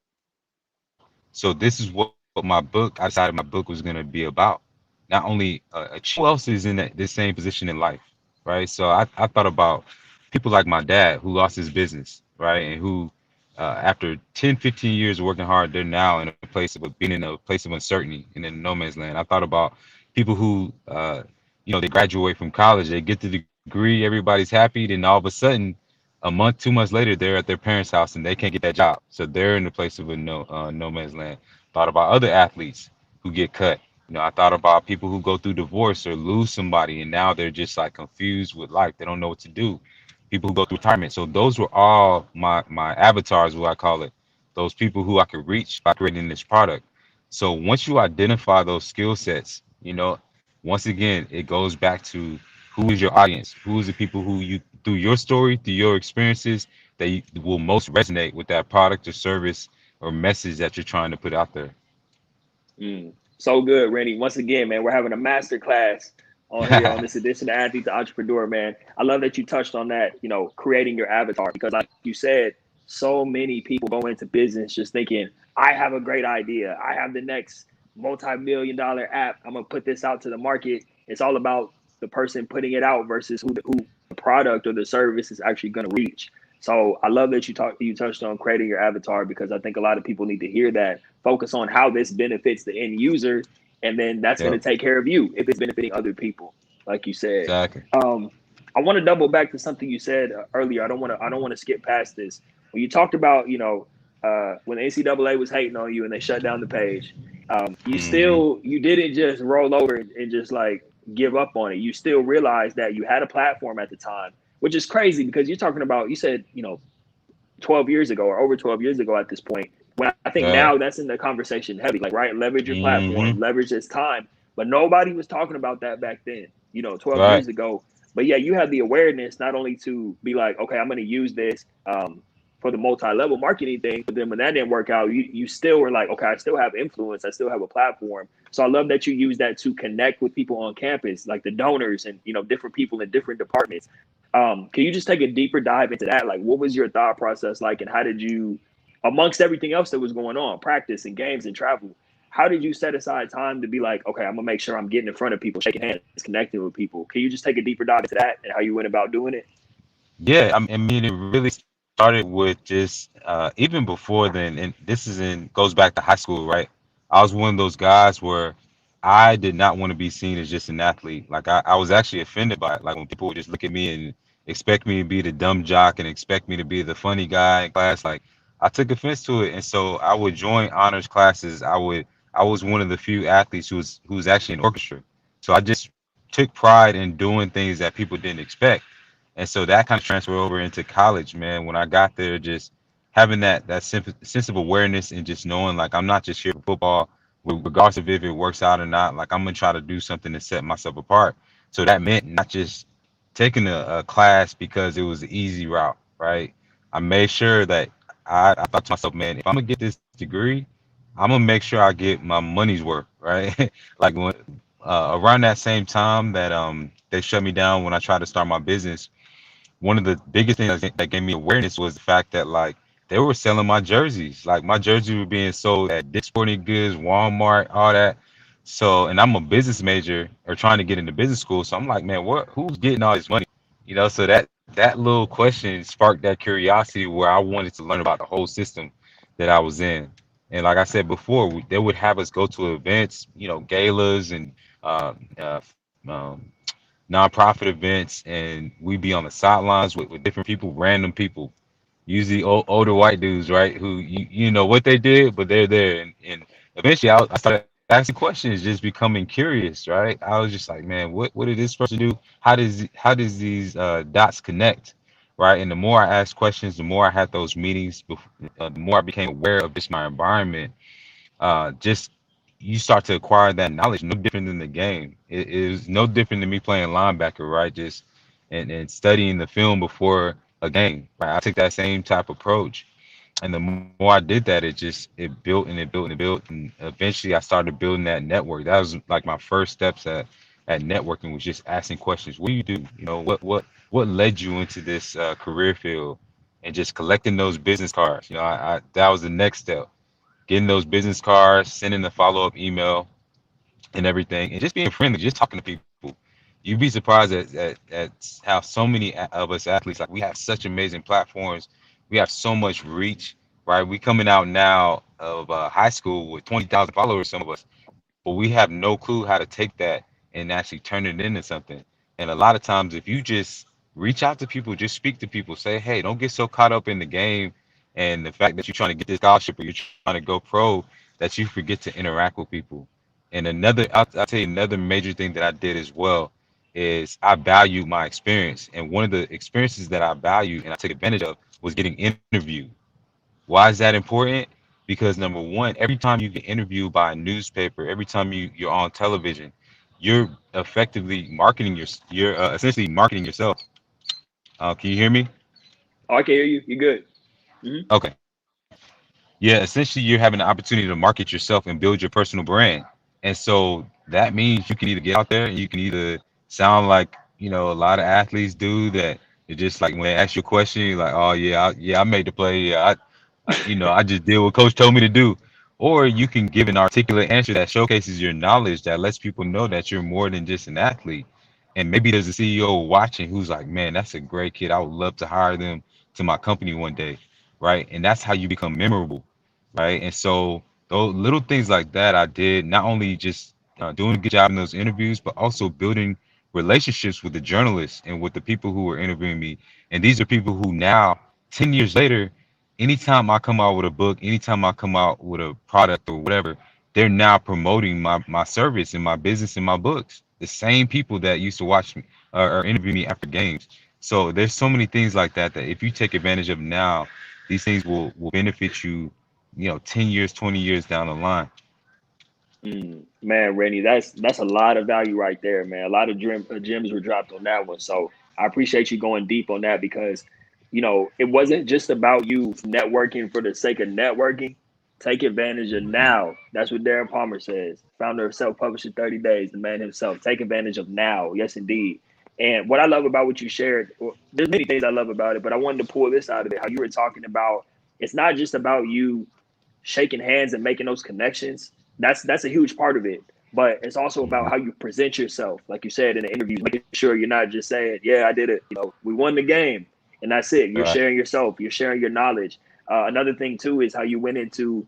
So this is what my book. I decided my book was gonna be about. Not only achieving success, but who else is in this same position in life, right? So I thought about people like my dad who lost his business, right, and who after 10, 15 years of working hard, they're now in a place of being in a place of uncertainty and in no man's land. I thought about, people who they graduate from college, they get the degree, everybody's happy, then all of a sudden, a month, 2 months later, they're at their parents' house and they can't get that job. So they're in the place of a no man's land. Thought about other athletes who get cut. I thought about people who go through divorce or lose somebody and now they're just like confused with life. They don't know what to do. People who go through retirement. So those were all my avatars, what I call it. Those people who I could reach by creating this product. So once you identify those skill sets, once again, it goes back to who is your audience? Who is the people who you, through your story, through your experiences, that will most resonate with that product or service or message that you're trying to put out there? So good, Rennie. Once again, man, we're having a master class on here on this edition of Athlete to Entrepreneur, man. I love that you touched on that, creating your avatar, because like you said, so many people go into business just thinking, I have a great idea. I have the next multi-million-dollar app. I'm going to put this out to the market. It's all about the person putting it out versus who the product or the service is actually going to reach. So I love that you touched on creating your avatar, because I think a lot of people need to hear that. Focus on how this benefits the end user, and then that's going to Yep, take care of you if it's benefiting other people, like you said. exactly. I want to double back to something you said earlier. I don't want to skip past this. When you talked about when the NCAA was hating on you and they shut down the page, Hmm. you didn't just roll over and just like give up on it. You still realized that you had a platform at the time, which is crazy, because you're talking about, you said 12 years ago or over 12 years ago at this point, when I think Right. now that's in the conversation heavy, like, right, leverage your Hmm. platform, leverage this time. But nobody was talking about that back then, 12 Right. years ago. But yeah, you had the awareness not only to be like, okay, I'm going to use this for the multi-level marketing thing, but then when that didn't work out, you still were like, okay, I still have influence, I still have a platform. So I love that you use that to connect with people on campus, like the donors and different people in different departments. Can you just take a deeper dive into that? Like, what was your thought process like, and how did you, amongst everything else that was going on, practice and games and travel, how did you set aside time to be like, okay, I'm gonna make sure I'm getting in front of people, shaking hands, connecting with people? Can you just take a deeper dive into that and how you went about doing it? Yeah, I mean, it really started with just even before then, and this is in goes back to high school, right? I was one of those guys where I did not want to be seen as just an athlete. Like I was actually offended by it. Like when people would just look at me and expect me to be the dumb jock and expect me to be the funny guy in class, like I took offense to it. And so I would join honors classes. I was one of the few athletes who was actually in orchestra. So I just took pride in doing things that people didn't expect. And so that kind of transferred over into college, man. When I got there, just having that sense of awareness and just knowing like I'm not just here for football, regardless of if it works out or not. Like I'm gonna try to do something to set myself apart. So that meant not just taking a class because it was the easy route, right? I made sure that I thought to myself, man, if I'm gonna get this degree, I'm gonna make sure I get my money's worth, right? Like when around that same time that they shut me down when I tried to start my business, one of the biggest things that gave me awareness was the fact that like they were selling my jerseys. Like my jerseys were being sold at Dick's Sporting Goods, Walmart, all that. So, and I'm a business major or trying to get into business school. So I'm like, man, who's getting all this money? So that little question sparked that curiosity where I wanted to learn about the whole system that I was in. And like I said before, they would have us go to events, galas and uh, uh, um, nonprofit events, and we'd be on the sidelines with different people, random people, usually older white dudes, right? Who you know what they did, but they're there, and eventually I started asking questions, just becoming curious, right? I was just like, man, what did this person do? How does these dots connect, right? And the more I asked questions, the more I had those meetings, the more I became aware of just my environment. Just you start to acquire that knowledge, no different than the game. It is no different than me playing linebacker, right? Just and studying the film before a game, right? I took that same type approach. And the more I did that, it built and it built and it built. And eventually I started building that network. That was like my first steps at networking, was just asking questions. What do you do? What led you into this career field? And just collecting those business cards. I that was the next step, getting those business cards, sending the follow-up email and everything, and just being friendly, just talking to people. You'd be surprised at how so many of us athletes, like we have such amazing platforms, we have so much reach, right? We coming out now of high school with 20,000 followers, some of us. but we have no clue how to take that and actually turn it into something. And a lot of times, if you just reach out to people, just speak to people, say, hey, don't get so caught up in the game and the fact that you're trying to get this scholarship or you're trying to go pro that you forget to interact with people. And I'll tell you another major thing that I did as well is I valued my experience. And one of the experiences that I valued and I took advantage of was getting interviewed. Why is that important? Because number one, every time you get interviewed by a newspaper, every time you're on television, you're effectively marketing you're essentially marketing yourself. Can you hear me? Oh, I can hear you. You're good. Hmm. Okay. Yeah, essentially you're having the opportunity to market yourself and build your personal brand. And so that means you can either get out there and you can either sound like, a lot of athletes do that. It's just like when they ask you a question, you're like, oh yeah, I made the play. Yeah, I just did what coach told me to do. Or you can give an articulate answer that showcases your knowledge that lets people know that you're more than just an athlete. And maybe there's a CEO watching who's like, man, that's a great kid. I would love to hire them to my company one day. Right. And that's how you become memorable. Right. And so those little things like that I did, not only just doing a good job in those interviews, but also building relationships with the journalists and with the people who were interviewing me. And these are people who now, 10 years later, anytime I come out with a book, anytime I come out with a product or whatever, they're now promoting my service and my business and my books. The same people that used to watch me or interview me after games. So there's so many things like that that if you take advantage of now, these things will benefit you, 10 years, 20 years down the line. Man, Rennie, that's a lot of value right there, man. A lot of gems were dropped on that one. So I appreciate you going deep on that because, it wasn't just about you networking for the sake of networking. Take advantage of now. That's what Darren Palmer says. Founder of Self Publishing 30 Days, the man himself. Take advantage of now. Yes, indeed. And what I love about what you shared, well, there's many things I love about it, but I wanted to pull this out of it. How you were talking about it's not just about you shaking hands and making those connections. That's a huge part of it. But it's also about how you present yourself, like you said in the interview, making sure you're not just saying, "Yeah, I did it. We won the game," and that's it. You're Right. sharing yourself. You're sharing your knowledge. Another thing too is how you went into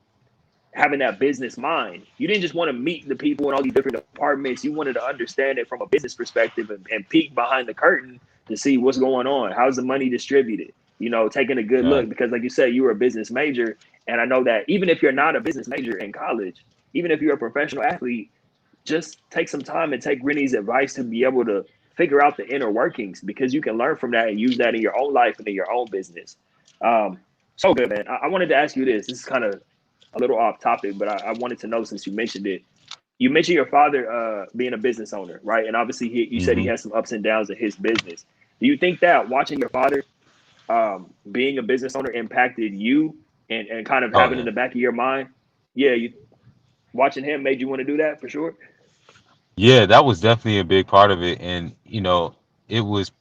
having that business mind. You didn't just want to meet the people in all these different departments. You wanted to understand it from a business perspective and peek behind the curtain to see what's going on. How's the money distributed? Taking a good Right. look because, like you said, you were a business major, and I know that even if you're not a business major in college, even if you're a professional athlete, just take some time and take Rennie's advice to be able to figure out the inner workings because you can learn from that and use that in your own life and in your own business. So good, man. I wanted to ask you this. This is kind of a little off topic, but I wanted to know since you mentioned it. You mentioned your father being a business owner, right? And obviously, you said he Hmm. has some ups and downs in his business. Do you think that watching your father being a business owner impacted you and kind of Oh having yeah. in the back of your mind, yeah, you watching him made you want to do that for sure? Yeah, that was definitely a big part of it. And,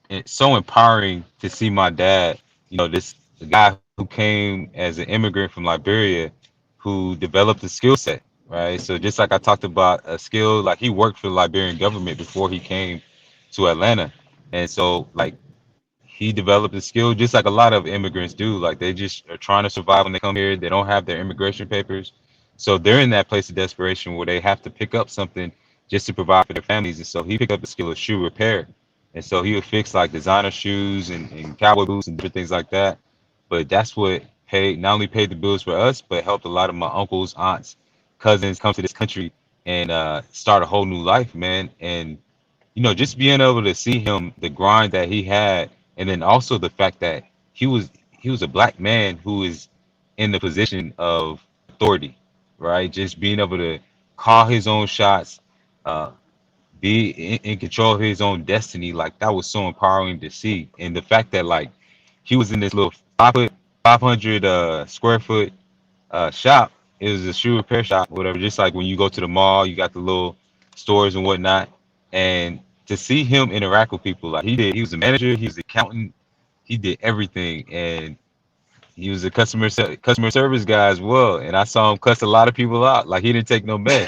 it's so empowering to see my dad, this guy who came as an immigrant from Liberia who developed a skill set, right? So just like I talked about a skill, like he worked for the Liberian government before he came to Atlanta. And so like he developed a skill just like a lot of immigrants do. Like they just are trying to survive when they come here. They don't have their immigration papers. So they're in that place of desperation where they have to pick up something just to provide for their families. And so he picked up the skill of shoe repair. And so he would fix like designer shoes and cowboy boots and different things like that. But that's what paid not only paid the bills for us, but helped a lot of my uncles, aunts, cousins come to this country and start a whole new life, man. And just being able to see him, the grind that he had, and then also the fact that he was he was a black man who is in the position of authority, right? Just being able to call his own shots, uh, be in control of his own destiny, like that was so empowering to see. And the fact that like he was in this little 500 square foot shop. It was a shoe repair shop, whatever. Just like when you go to the mall, you got the little stores and whatnot. And to see him interact with people, like he was a manager, he was an accountant, he did everything, and he was a customer service guy as well. And I saw him cuss a lot of people out, like he didn't take no mess.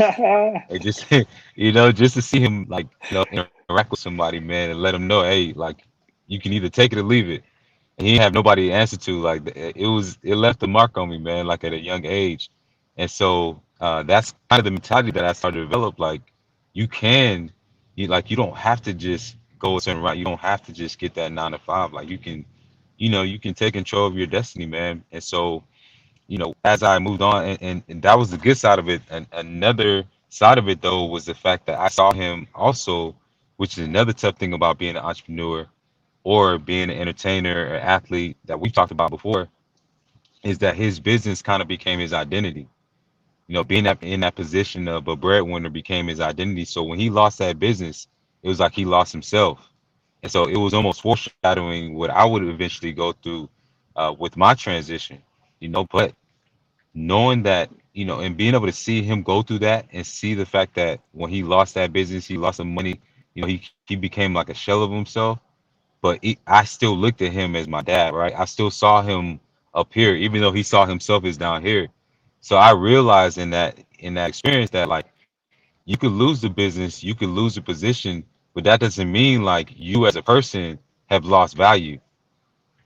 And just just to see him like interact with somebody, man, and let him know, hey, like you can either take it or leave it. And he didn't have nobody to answer to. Like it left a mark on me, man, like at a young age. And so that's kind of the mentality that I started to develop. Like you can, you don't have to just go a certain route. You don't have to just get that 9 to 5. Like you can, you can take control of your destiny, man. And so, as I moved on, and that was the good side of it. And another side of it though was the fact that I saw him also, which is another tough thing about being an entrepreneur or being an entertainer or athlete that we've talked about before, is that his business kind of became his identity. Being in that position of a breadwinner became his identity. So when he lost that business, it was like he lost himself. And so it was almost foreshadowing what I would eventually go through with my transition. But knowing that, and being able to see him go through that and see the fact that when he lost that business, he lost some money, he became like a shell of himself. But I still looked at him as my dad, right? I still saw him up here, even though he saw himself as down here. So I realized in that experience that like you could lose the business, you could lose the position, but that doesn't mean like you as a person have lost value,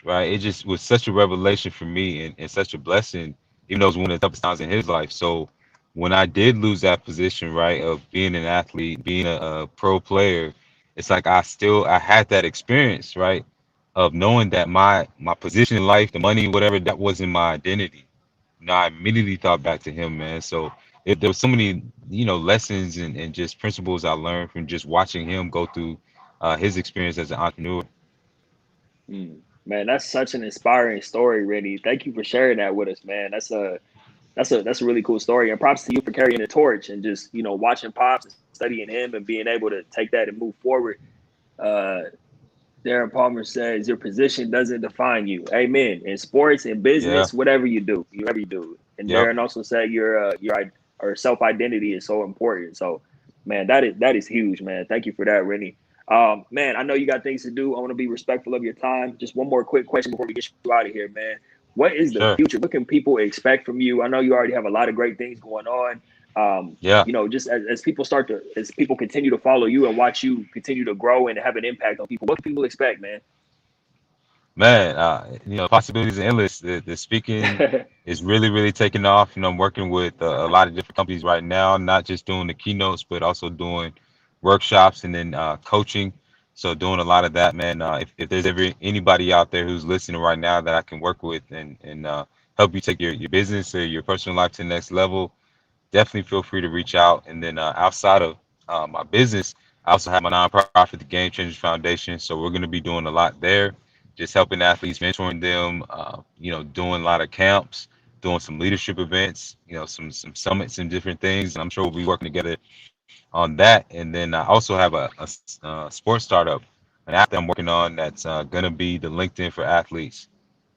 right? It just was such a revelation for me and such a blessing, even though it was one of the toughest times in his life. So when I did lose that position, right, of being an athlete, being a pro player, it's like I had that experience, right, of knowing that my position in life, the money, whatever, that wasn't my identity. I immediately thought back to him, man. So there was so many, lessons and just principles I learned from just watching him go through his experience as an entrepreneur. Man, that's such an inspiring story, Rennie. Thank you for sharing that with us, man. That's a really cool story, and props to you for carrying the torch and just watching pops and studying him and being able to take that and move forward. Uh, Darren Palmer says your position doesn't define you. Amen. In sports, in Yeah. business, whatever you do, whatever you do. And Yep. Darren also said your self identity is so important. So, man, that is huge, man. Thank you for that, Rennie. Man, I know you got things to do. I want to be respectful of your time. Just one more quick question before we get you out of here, man. What is the Sure. future? What can people expect from you? I know you already have a lot of great things going on. Yeah. Just as people as people continue to follow you and watch you continue to grow and have an impact on people, what can people expect, man? Man, possibilities are endless. The speaking is really, really taking off. I'm working with a lot of different companies right now, not just doing the keynotes, but also doing workshops and then coaching. So doing a lot of that, man. If there's ever anybody out there who's listening right now that I can work with and help you take your business or your personal life to the next level, definitely feel free to reach out. And then outside of my business, I also have my nonprofit, the Game Changers Foundation. So we're going to be doing a lot there, just helping athletes, mentoring them, doing a lot of camps, doing some leadership events, some summits and different things. And I'm sure we'll be working together on that. And then I also have a sports startup, an app that I'm working on that's going to be the LinkedIn for athletes.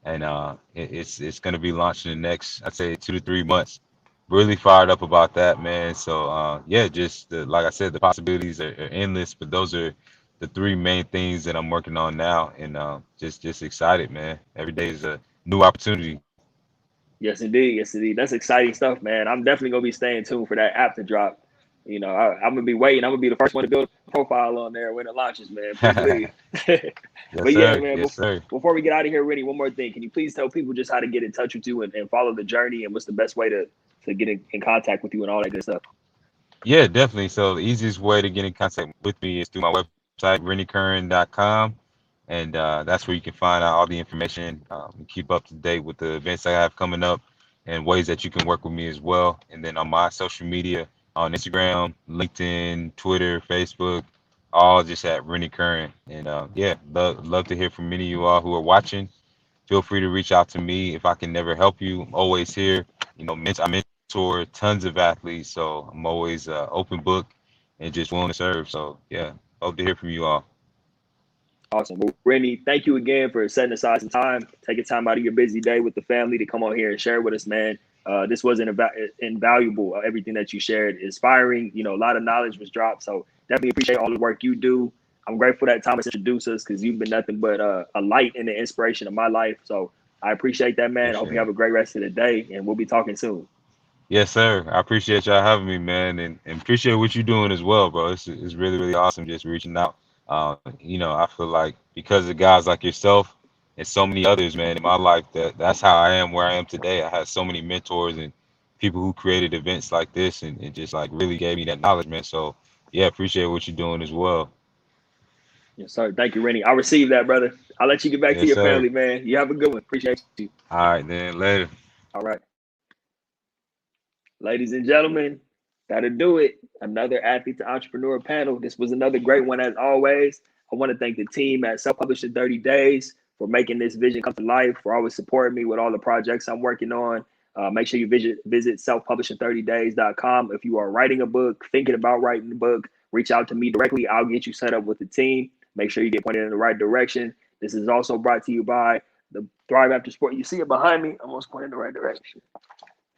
And it's going to be launched in the next, I'd say, 2 to 3 months. Really fired up about that, man. So yeah, just like I said, the possibilities are endless. But those are the three main things that I'm working on now, and just excited, man. Every day is a new opportunity. Yes, indeed. Yes, indeed. That's exciting stuff, man. I'm definitely gonna be staying tuned for that app to drop. I'm gonna be waiting. I'm gonna be the first one to build a profile on there when it launches, man. Please believe. Yes, But yeah, sir. man. Yes, sir. Before we get out of here, Rennie, one more thing. Can you please tell people just how to get in touch with you and follow the journey and what's the best way to get in contact with you and all that good stuff? Yeah, definitely. So the easiest way to get in contact with me is through my website, renniecurran.com. And that's where you can find out all the information and keep up to date with the events I have coming up and ways that you can work with me as well. And then on my social media, on Instagram, LinkedIn, Twitter, Facebook, all just at Rennie Curran. And yeah, love to hear from many of you all who are watching. Feel free to reach out to me if I can never help you. I'm always here. I mentor tons of athletes, so I'm always open book and just willing to serve. So yeah, hope to hear from you all. Awesome. Well, Rennie, thank you again for setting aside some time, taking time out of your busy day with the family to come on here and share with us, man. This was invaluable. Everything that you shared, inspiring. A lot of knowledge was dropped. So definitely appreciate all the work you do. I'm grateful that Thomas introduced us because you've been nothing but a light and the inspiration of my life. So I appreciate that, man. I hope you Appreciate have it. a great rest of the day, and we'll be talking soon. Yes, sir. I appreciate y'all having me, man, and appreciate what you're doing as well, bro. It's really, really awesome just reaching out. I feel like because of guys like yourself and so many others, man, in my life, that's how I am where I am today. I had so many mentors and people who created events like this and just like really gave me that knowledge, man. So yeah, appreciate what you're doing as well. Yes, sir. Thank you, Rennie. I received that, brother. I'll let you get back to Yes, your sir. family, man. You have a good one. Appreciate you. All right, then later. All right. Ladies and gentlemen, that'll do it. Another Athlete to Entrepreneur panel. This was another great one as always. I want to thank the team at Self-Published in 30 Days for making this vision come to life, for always supporting me with all the projects I'm working on. Make sure you visit selfpublishing30days.com. If you are writing a book, thinking about writing a book, reach out to me directly. I'll get you set up with the team. Make sure you get pointed in the right direction. This is also brought to you by the Thrive After Sport. You see it behind me. Almost pointed in the right direction.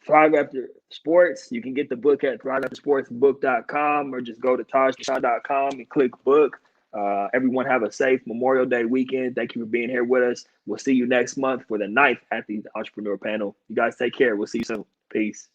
Thrive After Sports. You can get the book at thriveaftersportsbook.com or just go to tajshawn.com and click book. Everyone have a safe Memorial Day weekend. Thank you for being here with us. We'll see you next month for the 9th Athlete Entrepreneur panel. You guys take care. We'll see you soon. Peace.